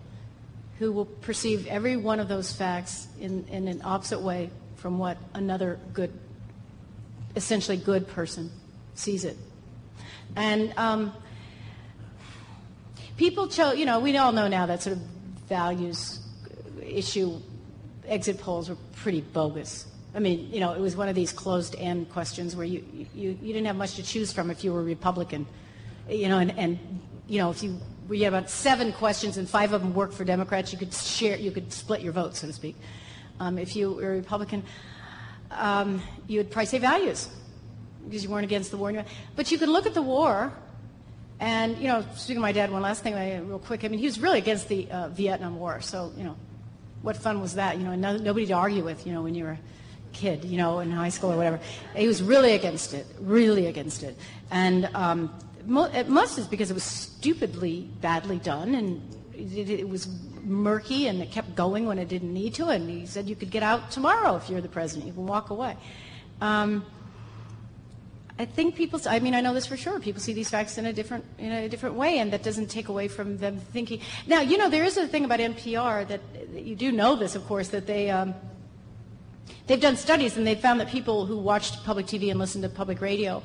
who will perceive every one of those facts in an opposite way from what another essentially good person sees it. And people we all know now that sort of values issue exit polls were pretty bogus. I mean, it was one of these closed-end questions where you didn't have much to choose from if you were Republican, and if you where you had about 7 questions and 5 of them worked for Democrats. You could split your vote, so to speak. If you were a Republican, you would probably say values because you weren't against the war. But you could look at the war, and, speaking of my dad, one last thing real quick. I mean, he was really against the Vietnam War, so, what fun was that? And nobody to argue with, when you were a kid, in high school or whatever. He was really against it. And it must is because it was stupidly badly done, and it was murky, and it kept going when it didn't need to. And he said you could get out tomorrow if you're the president. You can walk away. I think I know this for sure. People see these facts in a different way, and that doesn't take away from them thinking. Now, there is a thing about NPR that you do know this, of course, that they've done studies, and they've found that people who watched public TV and listened to public radio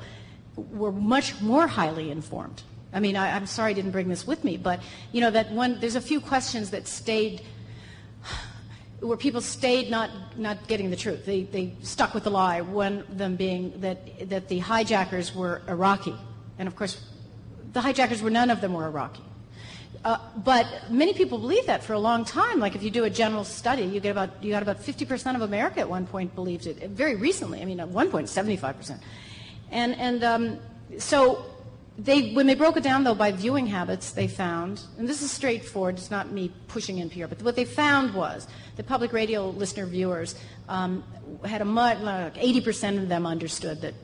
were much more highly informed. I mean, I'm sorry I didn't bring this with me, but there's a few questions that stayed, where people stayed not getting the truth. They stuck with the lie, one of them being that the hijackers were Iraqi. And of course, the hijackers none of them were Iraqi. But many people believed that for a long time. Like if you do a general study, you got about 50% of America at one point believed it. Very recently, at one point, 75%. So when they broke it down, though, by viewing habits, they found, and this is straightforward, it's not me pushing NPR, but what they found was the public radio listener viewers had 80% of them understood that,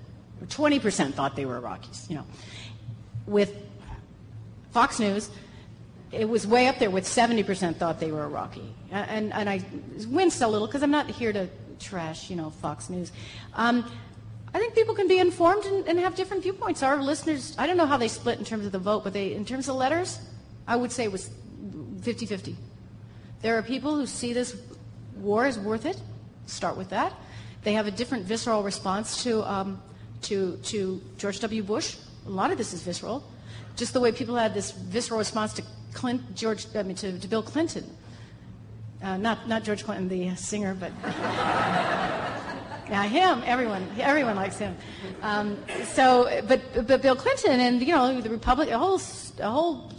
20% thought they were Iraqis. With Fox News, it was way up there with 70% thought they were Iraqi. And I winced a little because I'm not here to trash, Fox News. I think people can be informed and have different viewpoints. Our listeners, I don't know how they split in terms of the vote, but in terms of letters, I would say it was 50-50. There are people who see this war as worth it. Start with that. They have a different visceral response to George W. Bush. A lot of this is visceral. Just the way people had this visceral response to Bill Clinton. Not George Clinton, the singer, but now him. Everyone likes him. But Bill Clinton and the a whole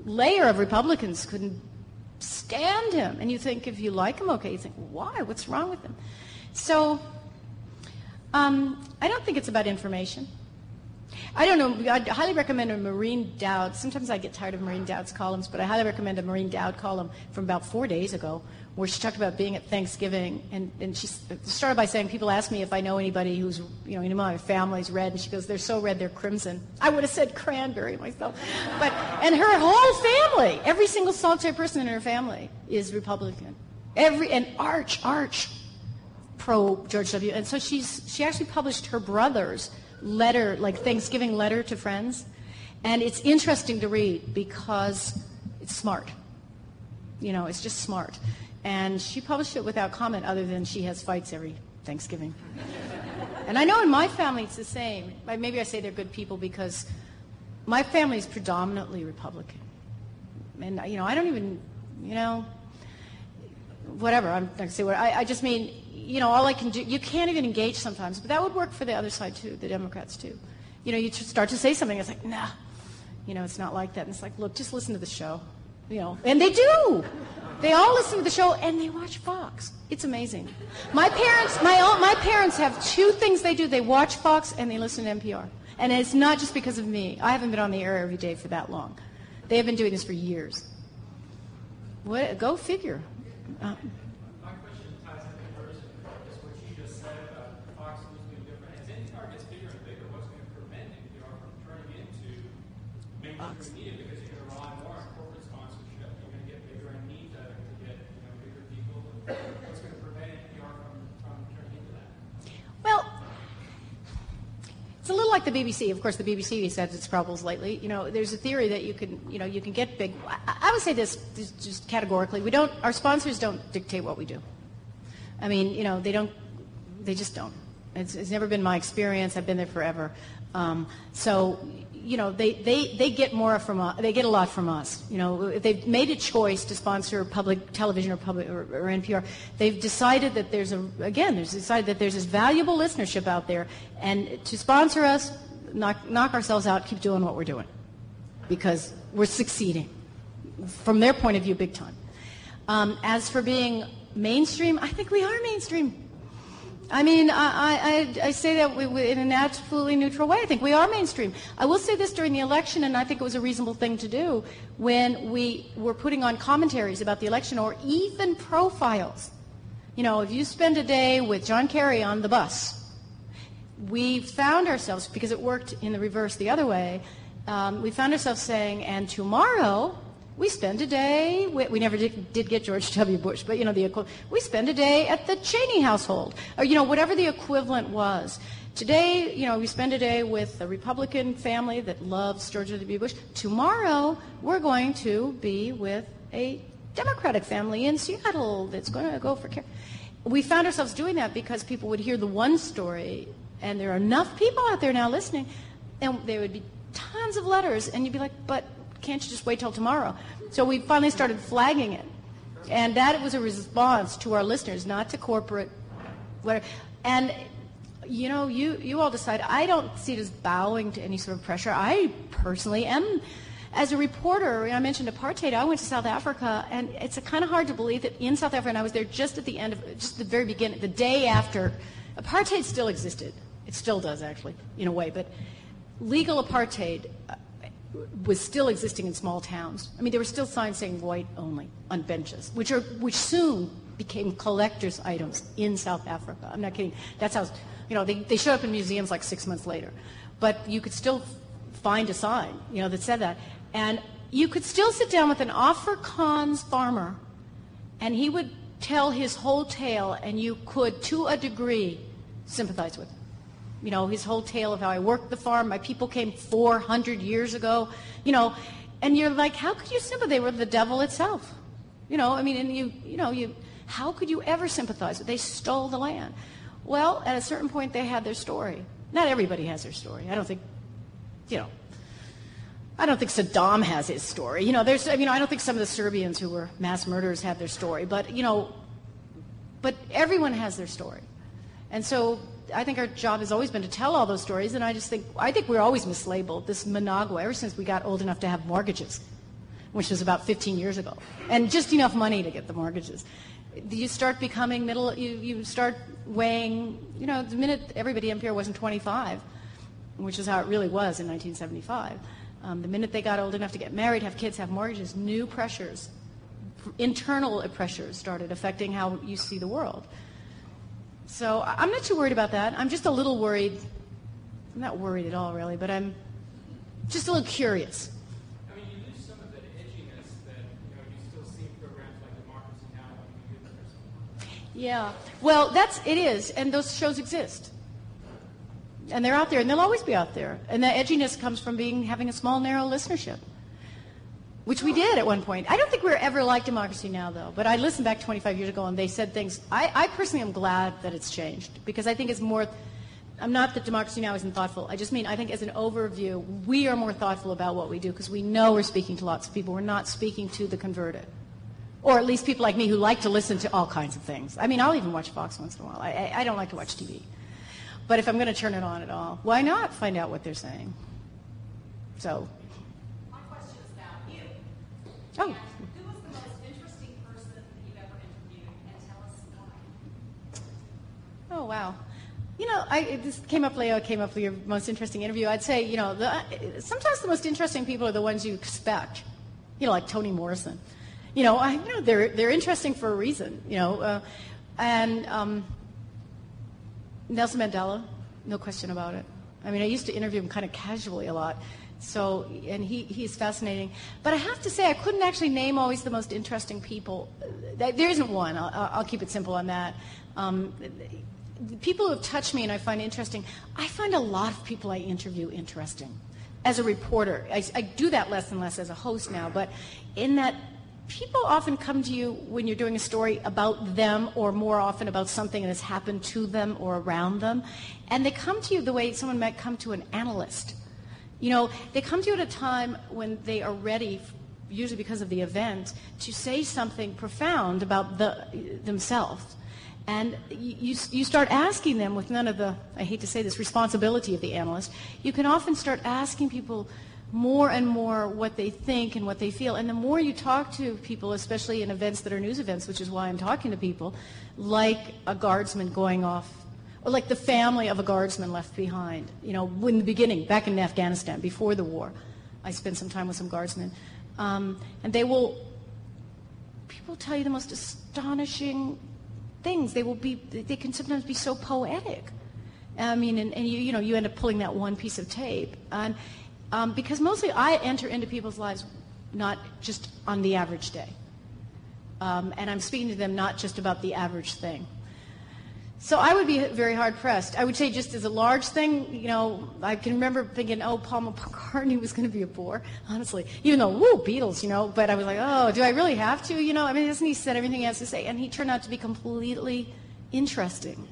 layer of Republicans couldn't stand him. And you think if you like him, okay. You think why? What's wrong with him? So I don't think it's about information. I don't know. I'd highly recommend a Maureen Dowd. Sometimes I get tired of Maureen Dowd's columns, but I highly recommend a Maureen Dowd column from about 4 days ago where she talked about being at Thanksgiving. And she started by saying, people ask me if I know anybody who's, my family's red. And she goes, they're so red, they're crimson. I would have said cranberry myself. And her whole family, every single solitary person in her family is Republican. And arch pro George W. And so she actually published her brother's letter, like Thanksgiving letter to friends, and it's interesting to read because it's smart. It's just smart. And she published it without comment other than she has fights every Thanksgiving. And I know in my family it's the same. Maybe I say they're good people because my family is predominantly Republican. And, I don't even, whatever, I'm not going to say what, I just mean, all I can do, you can't even engage sometimes, but that would work for the other side too, the Democrats too. You start to say something, it's like, nah, it's not like that. And it's like, look, just listen to the show, and they do. They all listen to the show and they watch Fox. It's amazing. My parents have 2 things they do. They watch Fox and they listen to NPR. And it's not just because of me. I haven't been on the air every day for that long. They have been doing this for years. Go figure. Media because you're going to rely more on corporate sponsorship. You're going to get bigger and need to get bigger people. What's going to prevent NPR from turning into that? Well, it's a little like the BBC. Of course, the BBC has had its problems lately. There's a theory that you can get big. I would say this just categorically. Our sponsors don't dictate what we do. I mean, they just don't. It's never been my experience. I've been there forever. They get more from us. They get a lot from us. If they've made a choice to sponsor public television or NPR, they've decided that there's this valuable listenership out there, and to sponsor us, knock ourselves out, keep doing what we're doing. because we're succeeding. From their point of view, big time. As for being mainstream, I think we are mainstream. I mean, I say that in an absolutely neutral way. I think we are mainstream. I will say this during the election, and I think it was a reasonable thing to do, when we were putting on commentaries about the election or even profiles. You know, if you spend a day with John Kerry on the bus, we found ourselves, because it worked in the reverse the other way, we found ourselves saying, and tomorrow we spend a day, we never did get George W. Bush, but, you know, we spend a day at the Cheney household, or, you know, whatever the equivalent was. Today, you know, we spend a day with a Republican family that loves George W. Bush. Tomorrow, we're going to be with a Democratic family in Seattle that's going to go for care. We found ourselves doing that because people would hear the one story, and there are enough people out there now listening, and there would be tons of letters, and you'd be like, but can't you just wait till tomorrow? So we finally started flagging it. And that was a response to our listeners, not to corporate whatever. And, you know, you all decide. I don't see it as bowing to any sort of pressure. I personally am. As a reporter, I mentioned apartheid, I went to South Africa, and it's kind of hard to believe that in South Africa, and I was there just at the end of, just the very beginning, the day after, apartheid still existed. It still does, actually, in a way. But legal apartheid was still existing in small towns. I mean, there were still signs saying white only on benches, which soon became collector's items in South Africa. I'm not kidding. That's how, you know, they showed up in museums like 6 months later. But you could still find a sign, you know, that said that. And you could still sit down with an Afrikaans farmer, and he would tell his whole tale, and you could, to a degree, sympathize with him. You know, his whole tale of how I worked the farm, my people came 400 years ago, you know, and you're like, how could you sympathize? They were the devil itself. You know, I mean, and how could you ever sympathize with? They stole the land. Well, at a certain point, they had their story. Not everybody has their story. I don't think, you know, I don't think Saddam has his story. You know, I don't think some of the Serbians who were mass murderers have their story, but, you know, but everyone has their story. And so I think our job has always been to tell all those stories, and I think we're always mislabeled, this Managua, ever since we got old enough to have mortgages, which was about 15 years ago, and just enough money to get the mortgages. You start becoming you start weighing, you know, the minute everybody in Npr wasn't 25, which is how it really was in 1975, the minute they got old enough to get married, have kids, have mortgages, new pressures, internal pressures started affecting how you see the world. So I'm not too worried about that. I'm just a little worried. I'm not worried at all, really, but I'm just a little curious. I mean, you lose some of that edginess that, you know, you still see programs like Democracy Now! When you do that or something. Yeah. Well, it is, and those shows exist. And they're out there, and they'll always be out there. And the edginess comes from having a small, narrow listenership, which we did at one point. I don't think we were ever like Democracy Now!, though. But I listened back 25 years ago, and they said things. I personally am glad that it's changed, because I think it's more. I'm not that Democracy Now! Isn't thoughtful. I just mean I think as an overview, we are more thoughtful about what we do, because we know we're speaking to lots of people. We're not speaking to the converted. Or at least people like me who like to listen to all kinds of things. I mean, I'll even watch Fox once in a while. I don't like to watch TV. But if I'm going to turn it on at all, why not find out what they're saying? So. My question is about you. Oh. And who was the most interesting person that you've ever interviewed, and tell us why? Oh, wow. You know, this came up with your most interesting interview. I'd say, you know, sometimes the most interesting people are the ones you expect. You know, like Toni Morrison. You know, they're interesting for a reason. You know, and Nelson Mandela, no question about it. I mean, I used to interview him kind of casually a lot. So, and he's fascinating. But I have to say, I couldn't actually name always the most interesting people. There isn't one. I'll keep it simple on that. People who have touched me and I find interesting, I find a lot of people I interview interesting. As a reporter, I do that less and less as a host now, but in that people often come to you when you're doing a story about them, or more often about something that has happened to them or around them, and they come to you the way someone might come to an analyst. You know, they come to you at a time when they are ready, usually because of the event, to say something profound about themselves. And you start asking them with none of the, I hate to say this, responsibility of the analyst. You can often start asking people more and more what they think and what they feel. And the more you talk to people, especially in events that are news events, which is why I'm talking to people, like a guardsman going off, or like the family of a guardsman left behind. You know, in the beginning, back in Afghanistan, before the war, I spent some time with some guardsmen. And people tell you the most astonishing things. They can sometimes be so poetic. I mean, and you end up pulling that one piece of tape. And because mostly I enter into people's lives not just on the average day. And I'm speaking to them not just about the average thing. So I would be very hard-pressed. I would say just as a large thing, you know, I can remember thinking, oh, Paul McCartney was going to be a bore, honestly. Even though, woo, Beatles, you know, but I was like, oh, do I really have to, you know? I mean, doesn't he said everything he has to say? And he turned out to be completely interesting.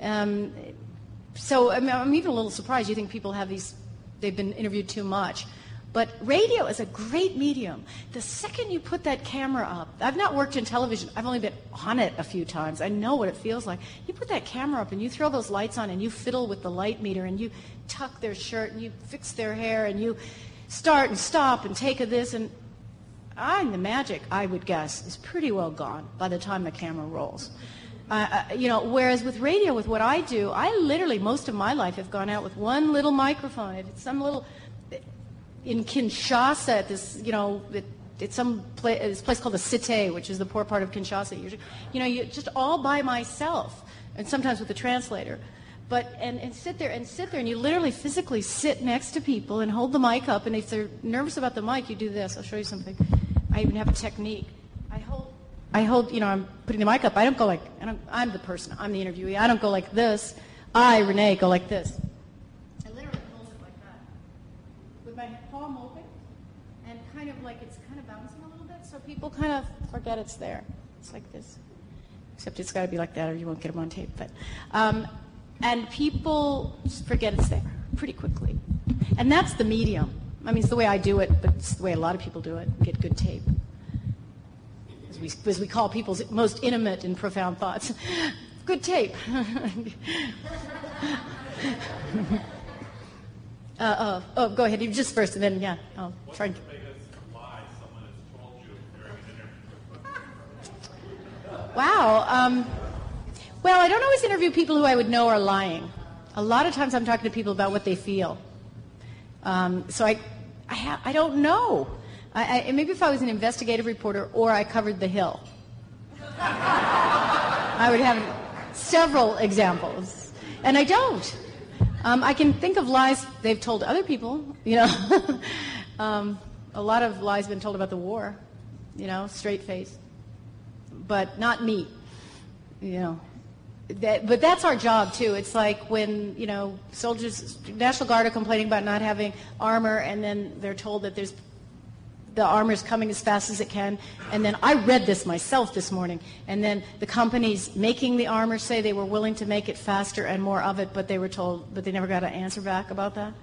So I'm even a little surprised. You think people have they've been interviewed too much. But radio is a great medium. The second you put that camera up, I've not worked in television. I've only been on it a few times. I know what it feels like. You put that camera up and you throw those lights on and you fiddle with the light meter and you tuck their shirt and you fix their hair and you start and stop and take a this and the magic, I would guess, is pretty well gone by the time the camera rolls. Whereas with radio, with what I do, I literally, most of my life have gone out with one little microphone. It's some little... In Kinshasa, at this, it's this place called the Cité, which is the poor part of Kinshasa. You just all by myself, and sometimes with a translator. But and sit there, and you literally physically sit next to people and hold the mic up. And if they're nervous about the mic, you do this. I'll show you something. I even have a technique. I hold. I'm putting the mic up. I don't go like. I'm the person. I'm the interviewee. I don't go like this. Renee, go like this. My palm open and kind of like it's kind of bouncing a little bit, so people kind of forget it's there. It's like this, except it's got to be like that or you won't get them on tape. But and people forget it's there pretty quickly, and that's the medium. I mean, it's the way I do it, but it's the way a lot of people do it. Get good tape, as we call people's most intimate and profound thoughts. Good tape. Go ahead. You just first, and then I'll try. What's the biggest lie someone has told you during an interview? Wow. Well, I don't always interview people who I would know are lying. A lot of times I'm talking to people about what they feel. So I don't know. Maybe if I was an investigative reporter or I covered the Hill, I would have several examples, and I don't. I can think of lies they've told other people, a lot of lies have been told about the war, straight face. But not me, But that's our job, too. It's like when, soldiers, National Guard are complaining about not having armor, and then they're told that the armor is coming as fast as it can. And then I read this myself this morning. And then the companies making the armor say they were willing to make it faster and more of it, but they were told, but they never got an answer back about that.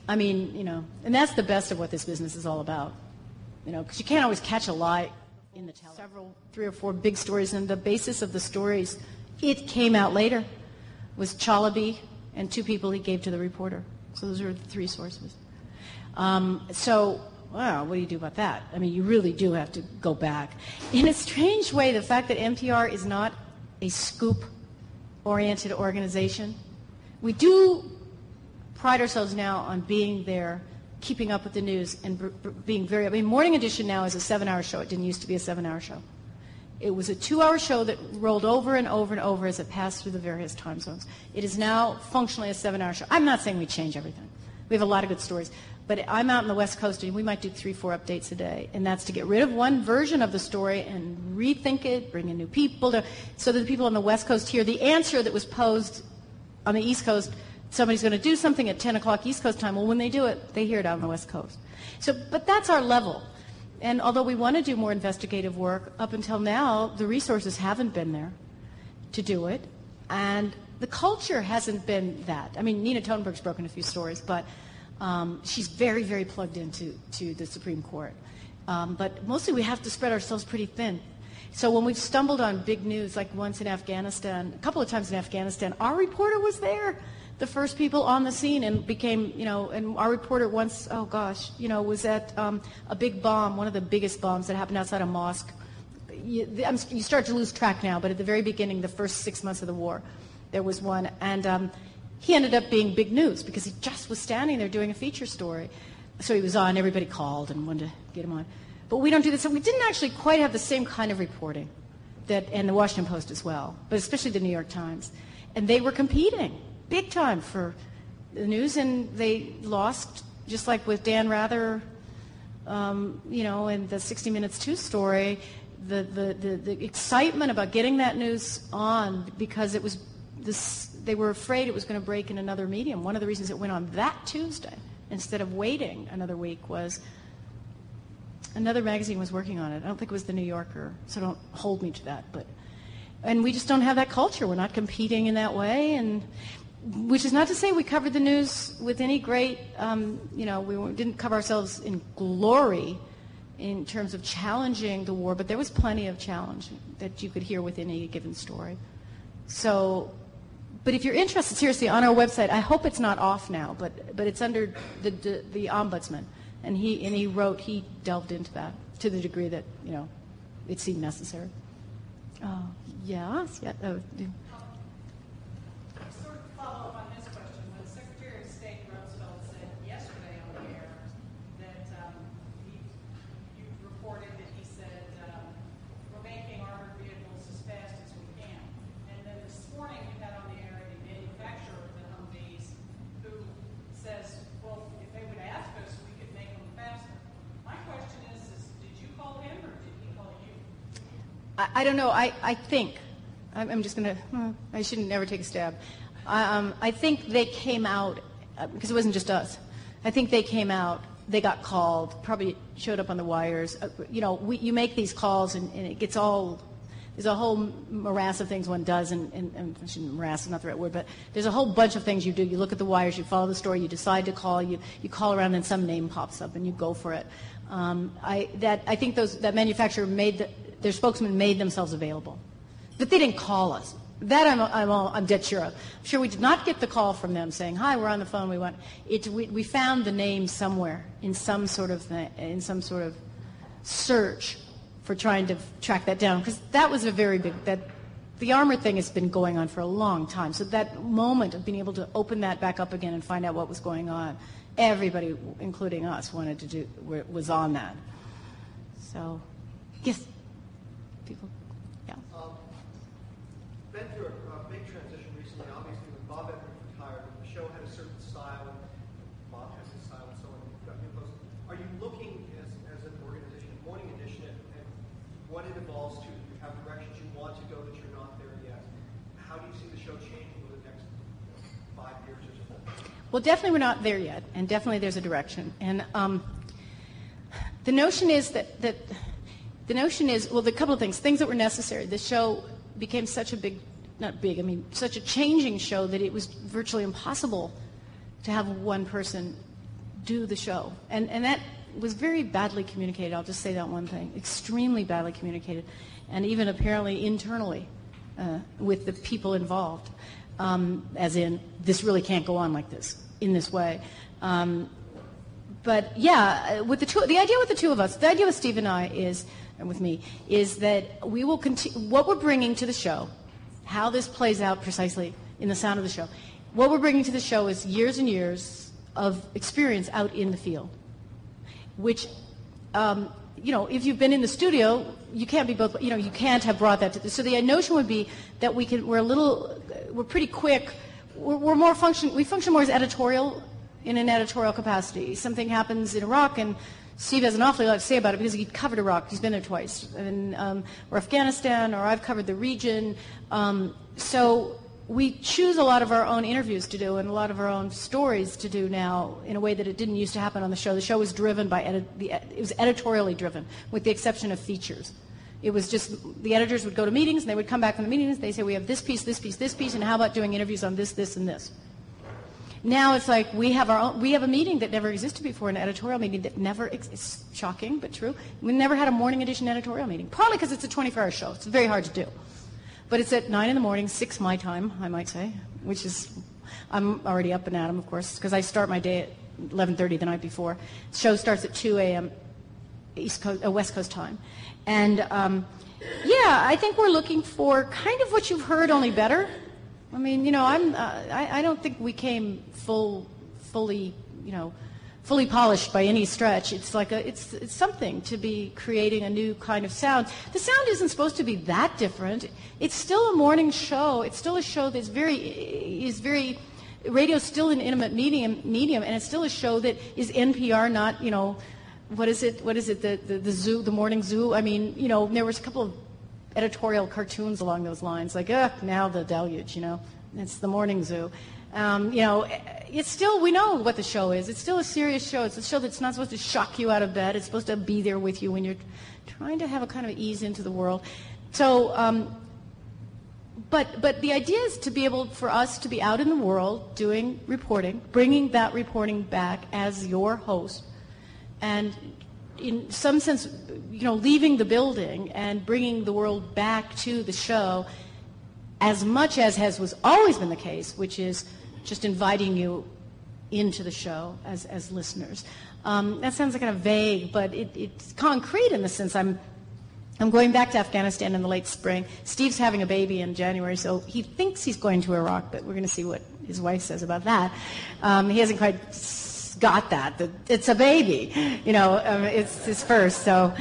I mean, and that's the best of what this business is all about. Because you can't always catch a lie in the tele. 3 or 4 big stories, and the basis of the stories, it came out later, was Chalabi and 2 people he gave to the reporter. So those are the 3 sources. Wow, what do you do about that? I mean, you really do have to go back. In a strange way, the fact that NPR is not a scoop-oriented organization, we do pride ourselves now on being there, keeping up with the news, and being Morning Edition now is a 7-hour show. It didn't used to be a 7-hour show. It was a 2-hour show that rolled over and over and over as it passed through the various time zones. It is now functionally a 7-hour show. I'm not saying we change everything. We have a lot of good stories. But I'm out on the West Coast, and we might do 3-4 updates a day. And that's to get rid of one version of the story and rethink it, bring in new people, so that the people on the West Coast hear the answer that was posed on the East Coast. Somebody's going to do something at 10 o'clock East Coast time. Well, when they do it, they hear it out on the West Coast. But that's our level. And although we want to do more investigative work, up until now, the resources haven't been there to do it. And the culture hasn't been that. I mean, Nina Totenberg's broken a few stories, but she's very, very plugged into the Supreme Court. But mostly we have to spread ourselves pretty thin. So when we've stumbled on big news, like once in Afghanistan, a couple of times in Afghanistan, our reporter was there. the first people on the scene and became, and our reporter once, was at a big bomb, one of the biggest bombs that happened outside a mosque. You start to lose track now, but at the very beginning, the first 6 months of the war, there was one. And he ended up being big news because he just was standing there doing a feature story. So he was on, everybody called and wanted to get him on. But we don't do this. So we didn't actually quite have the same kind of reporting, and the Washington Post as well, but especially the New York Times. And they were competing big time for the news, and they lost, just like with Dan Rather, in the 60 Minutes 2 story, the excitement about getting that news on, because it was they were afraid it was going to break in another medium. One of the reasons it went on that Tuesday instead of waiting another week was another magazine was working on it. I don't think it was the New Yorker, so don't hold me to that. And we just don't have that culture. We're not competing in that way, and which is not to say we covered the news with any great, we didn't cover ourselves in glory in terms of challenging the war, but there was plenty of challenge that you could hear within a given story. So, but if you're interested, seriously, on our website, I hope it's not off now, but it's under the Ombudsman, and he delved into that to the degree that, it seemed necessary. Oh, yes, yeah. Oh, yeah. Sort of follow up on this question. When Secretary of State Rumsfeld said yesterday on the air that you reported that he said we're making armored vehicles as fast as we can, and then this morning we had on the air the manufacturer of the Humvees who says, well, if they would ask us, we could make them faster. My question is did you call him or did he call you? I don't know. I think. I'm just going to, I shouldn't never take a stab. I think they came out, because it wasn't just us. I think they came out, they got called, probably showed up on the wires. You make these calls and it gets there's a whole morass of things one does, and morass is not the right word, but there's a whole bunch of things you do. You look at the wires, you follow the story, you decide to call, you call around and some name pops up and you go for it. I think that manufacturer their spokesman made themselves available. But they didn't call us. That I'm dead sure of. I'm sure we did not get the call from them saying, "Hi, we're on the phone. We found the name somewhere in some sort of search for trying to track that down, because that was a very big. The armor thing has been going on for a long time. So that moment of being able to open that back up again and find out what was going on, everybody, including us, was on that. So, yes, people. Been through a big transition recently. Obviously, when Bob Edwards retired, the show had a certain style, and Bob has his style, and so on. You've got new posts. Are you looking as an organization, Morning Edition, at what it evolves to? You have directions you want to go that you're not there yet. How do you see the show changing over the next 5 years or so? Well, definitely we're not there yet, and definitely there's a direction. And the notion is the couple of things that were necessary. The show became such a such a changing show that it was virtually impossible to have one person do the show. And that was very badly communicated. I'll just say that one thing. Extremely badly communicated. And even apparently internally with the people involved. As in, this really can't go on like this, in this way. But yeah, the idea with the two of us, the idea with Steve and I and with me, is that we will continue, what we're bringing to the show, how this plays out precisely in the sound of the show, what we're bringing to the show is years and years of experience out in the field, which, if you've been in the studio, you can't be both, you can't have brought that so the notion would be that we're pretty quick, we function more as editorial, in an editorial capacity. Something happens in Iraq, and Steve has an awfully lot to say about it because he covered Iraq. He's been there twice, or Afghanistan, or I've covered the region. So we choose a lot of our own interviews to do and a lot of our own stories to do now in a way that it didn't used to happen on the show. The show was driven by it was editorially driven, with the exception of features. It was just the editors would go to meetings and they would come back from the meetings. They say, we have this piece, and how about doing interviews on this, this, and this. Now it's like we have a meeting that never existed before, an editorial meeting that never exists. Shocking, but true. We never had a morning edition editorial meeting, partly because it's a 24-hour show. It's very hard to do. But it's at 9 in the morning, 6 my time, I might say, which is, I'm already up and at 'em, of course, because I start my day at 11:30 the night before. The show starts at 2 a.m. West Coast time. And, I think we're looking for kind of what you've heard, only better. I mean, I don't think we came fully polished by any stretch. It's like it's something to be creating a new kind of sound. The sound isn't supposed to be that different. It's still a morning show. It's still a show that's very radio's still an intimate medium, and it's still a show that is NPR, not what is it? The zoo, the morning zoo. I mean, there was a couple of editorial cartoons along those lines, like now the deluge. It's the morning zoo. It's still, we know what the show is. It's still a serious show. It's a show that's not supposed to shock you out of bed. It's supposed to be there with you when you're trying to have a kind of ease into the world. So, but the idea is to be able for us to be out in the world doing reporting, bringing that reporting back as your host, and in some sense, leaving the building and bringing the world back to the show as much as was always been the case, which is just inviting you into the show as listeners. That sounds kind of vague, but it's concrete in the sense I'm going back to Afghanistan in the late spring. Steve's having a baby in January, so he thinks he's going to Iraq, but we're going to see what his wife says about that. He hasn't quite got that it's a baby, it's his first. So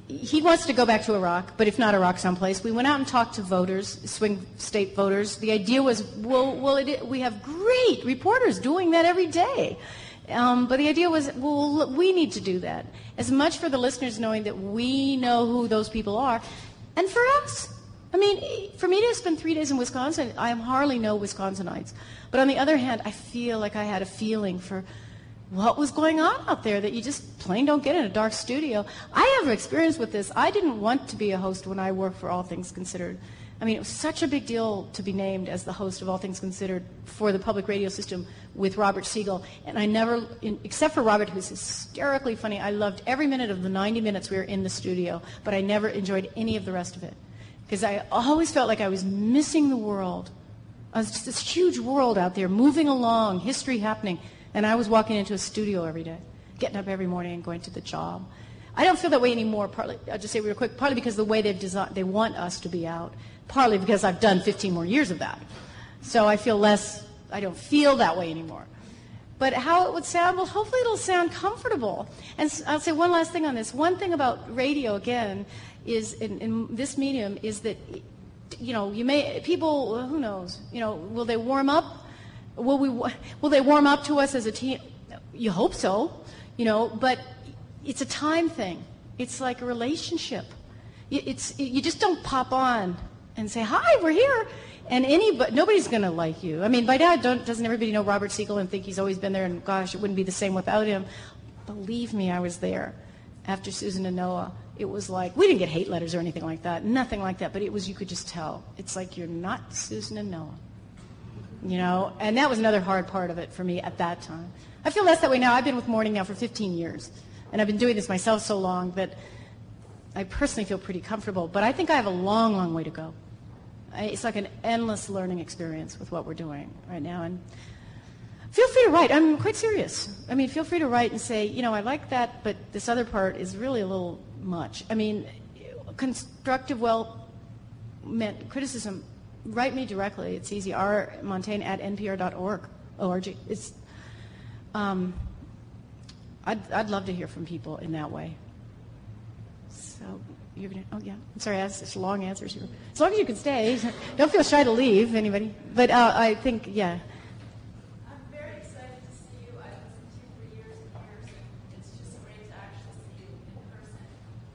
he wants to go back to Iraq, but if not Iraq, someplace. We went out and talked to voters, swing state voters. The idea was, we have great reporters doing that every day. But the idea was, we need to do that. As much for the listeners knowing that we know who those people are, and for us. I mean, for me to spend 3 days in Wisconsin, I hardly know Wisconsinites. But on the other hand, I feel like I had a feeling for what was going on out there that you just plain don't get in a dark studio. I have experience with this. I didn't want to be a host when I worked for All Things Considered. I mean, it was such a big deal to be named as the host of All Things Considered for the public radio system with Robert Siegel. And I never, except for Robert, who's hysterically funny, I loved every minute of the 90 minutes we were in the studio, but I never enjoyed any of the rest of it. Because I always felt like I was missing the world. I was just this huge world out there, moving along, history happening. And I was walking into a studio every day, getting up every morning and going to the job. I don't feel that way anymore, partly, I'll just say real quick, partly because of the way they want us to be out, partly because I've done 15 more years of that. So I don't feel that way anymore. But how it would sound, well, hopefully it'll sound comfortable. And I'll say one last thing on this. One thing about radio, again, is in this medium is that, people, who knows, will they warm up? Will they warm up to us as a team? You hope so, but it's a time thing. It's like a relationship. You just don't pop on and say, hi, we're here. And nobody's going to like you. I mean, by now, doesn't everybody know Robert Siegel and think he's always been there and, gosh, it wouldn't be the same without him? Believe me, I was there after Susan and Noah. It was like, we didn't get hate letters or anything like that, nothing like that, but it was, you could just tell. It's like, you're not Susan and Noah. And that was another hard part of it for me at that time. I feel less that way now. I've been with Morning now for 15 years, and I've been doing this myself so long that I personally feel pretty comfortable, but I think I have a long, long way to go. It's like an endless learning experience with what we're doing right now, and feel free to write. I'm quite serious. I mean, feel free to write and say, I like that, but this other part is really a little much. I mean, constructive, well-meant criticism, write me directly. It's easy. rmontagne@npr.org. It's, I'd love to hear from people in that way. So you're gonna, oh yeah, I'm sorry, I asked such long answers here. As long as you can stay, don't feel shy to leave, anybody. But I think, yeah. I'm very excited to see you. I've listened to you for years and years, and it's just great to actually see you in person.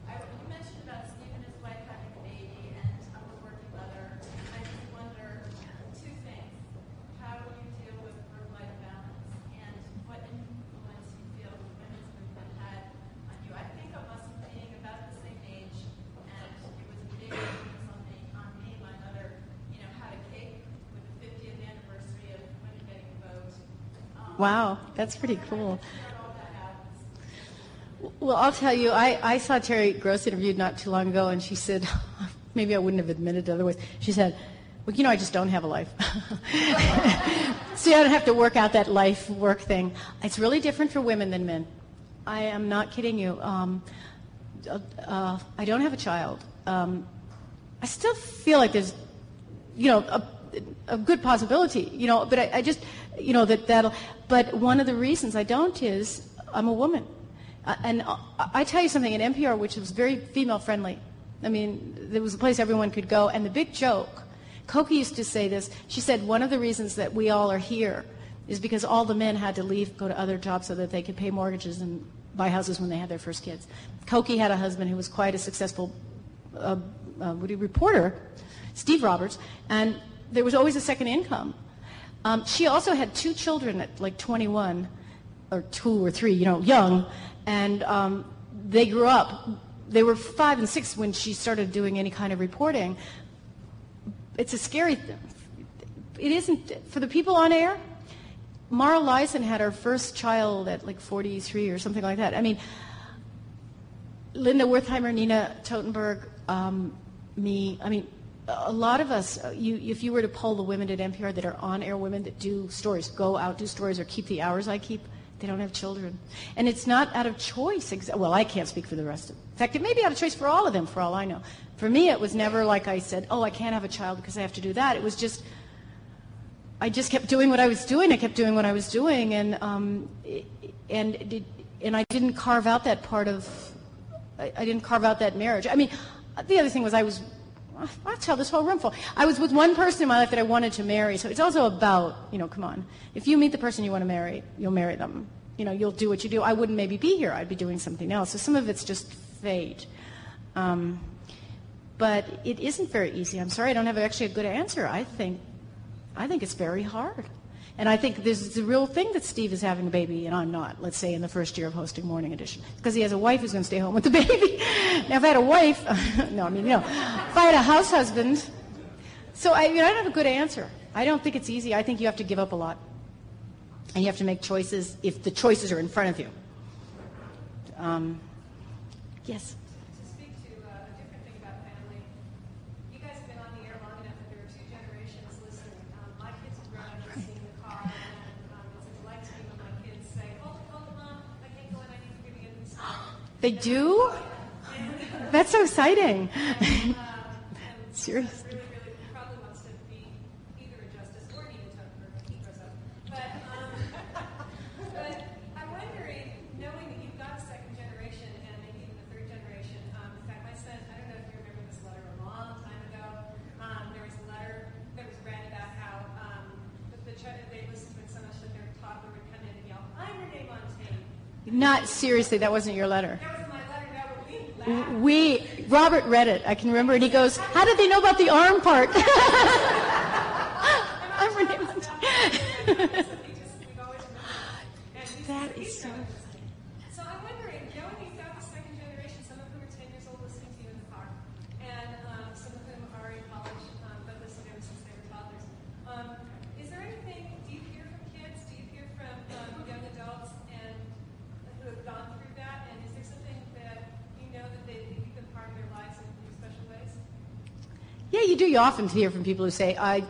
You mentioned about Steve and his wife having a baby and a working mother. I just wonder two things. How do you deal with work-life balance, and what influence you feel the women's movement had on you? I think of us being about the same age, and it was a big influence on me. My mother, had a cake with the 50th anniversary of women getting a vote. Wow, that's pretty cool. Well, I'll tell you, I saw Terry Gross interviewed not too long ago, and she said, maybe I wouldn't have admitted it otherwise, she said, Well, I just don't have a life. See, I don't have to work out that life-work thing. It's really different for women than men. I am not kidding you. I don't have a child. I still feel like there's, a good possibility, but I just, that'll, but one of the reasons I don't is I'm a woman. And I tell you something, at NPR, which was very female-friendly, I mean, there was a place everyone could go, and the big joke, Cokie used to say this, she said one of the reasons that we all are here is because all the men had to leave, go to other jobs so that they could pay mortgages and buy houses when they had their first kids. Cokie had a husband who was quite a successful reporter, Steve Roberts, and there was always a second income. She also had 2 children at like 21, or 2 or 3, young, and they grew up. They were 5 and 6 when she started doing any kind of reporting. It's a scary thing. It isn't, for the people on air, Mara Leisen had her first child at like 43 or something like that. I mean, Linda Wertheimer, Nina Totenberg, me, I mean, a lot of us, if you were to poll the women at NPR that are on-air women that do stories, go out, do stories, or keep the hours I keep, they don't have children. And it's not out of choice. Well, I can't speak for the rest of them. In fact, it may be out of choice for all of them, for all I know. For me, it was never like I said, I can't have a child because I have to do that. It was just, I just kept doing what I was doing. I kept doing what I was doing, and I didn't carve out that part of, I didn't carve out that marriage. I mean, the other thing was I'll tell this whole room full. I was with one person in my life that I wanted to marry, so it's also about, come on. If you meet the person you want to marry, you'll marry them. You'll do what you do. I wouldn't maybe be here. I'd be doing something else. So some of it's just fate. But it isn't very easy. I'm sorry, I don't have actually a good answer. I think it's very hard. And I think this is the real thing that Steve is having a baby and I'm not, let's say, in the first year of hosting Morning Edition. Because he has a wife who's going to stay home with the baby. Now, if I had a wife, if I had a house husband, so I don't have a good answer. I don't think it's easy. I think you have to give up a lot. And you have to make choices if the choices are in front of you. Yes? To speak to a different thing about family, you guys have been on the air long enough that there are 2 generations listening. My kids have grown up and seen the car, and it's a delight to me when my kids say, hold, Mom, I can't go in, I need to give you a new story. They do? That's so exciting. Serious. Really, really probably wants to be either a justice or Nina Totenberg when he grows up. But I'm wondering, knowing that you've got a second generation and maybe even the third generation, in fact, my son, I don't know if you remember this letter a long time ago, there was a letter that was read about how they listened to it so much that their toddler would come in and yell, I'm Renee Montagne. Not seriously, that wasn't your letter. That wasn't my letter, no, but we laughed. Robert read it, I can remember, and he goes, how did they know about the arm part? I'm Renee Montagne. That is so exciting. So I'm wondering, knowing you've got the second generation, some of whom are 10 years old listening to you in the car, and some of whom are in college, but listen ever since they were toddlers, is there anything, do you hear from kids, do you hear from young adults and who have gone through that, and is there something that you know that you've been part of their lives in special ways? Yeah, you do. You often hear from people who say, I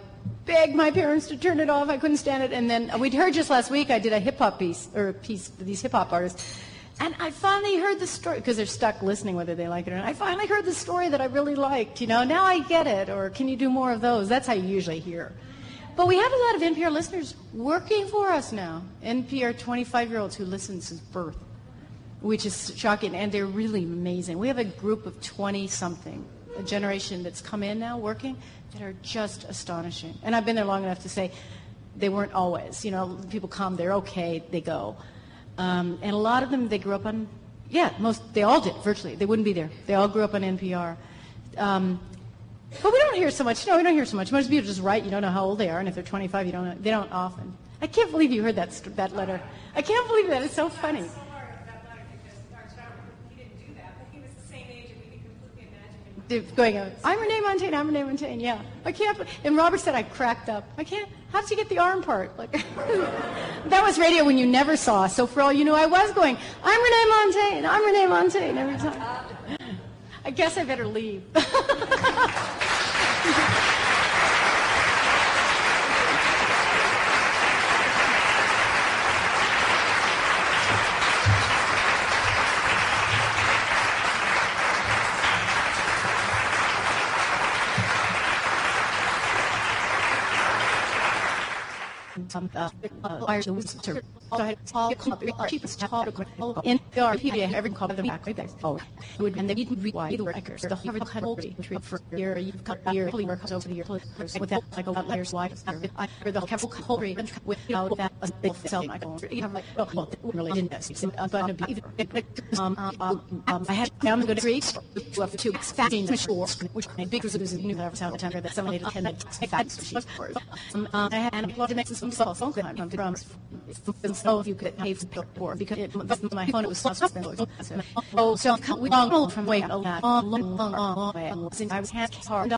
begged my parents to turn it off, I couldn't stand it. And then we'd heard just last week, I did a hip-hop piece for these hip-hop artists. And I finally heard the story, because they're stuck listening whether they like it or not. I finally heard the story that I really liked, now I get it, or can you do more of those? That's how you usually hear. But we have a lot of NPR listeners working for us now. NPR 25-year-olds who listen since birth, which is shocking, and they're really amazing. We have a group of 20-something, a generation that's come in now working, that are just astonishing. And I've been there long enough to say they weren't always. People come, they're okay, they go. And a lot of them, they grew up on, they all did, virtually. They wouldn't be there. They all grew up on NPR. But we don't hear so much. We don't hear so much. Most people just write, you don't know how old they are, and if they're 25, you don't know. They don't often. I can't believe you heard that letter. I can't believe that. It's so funny. Going, I'm Renee Montagne, yeah. I can't, and Robert said I cracked up. How did you get the arm part? That was radio when you never saw, so for all you knew, I was going, I'm Renee Montagne, every time. I guess I better leave. Irish Windsor. Also, I had all cheapest talk in NPR, every call of the back. Oh, would and they didn't read why the records. The Harvard Hockenberry for year, you've cut year, fully work over the year, with that, like, about layers wide. I heard the Hockenberry without that, self, I don't really didn't see, but I had found good streaks to expanding the shore, which because it was a new sound attacker that 7 8 10 I had a lot of nexus from so if you could pay for because my phone was suspended. Oh, so we long from way out long way since I was hard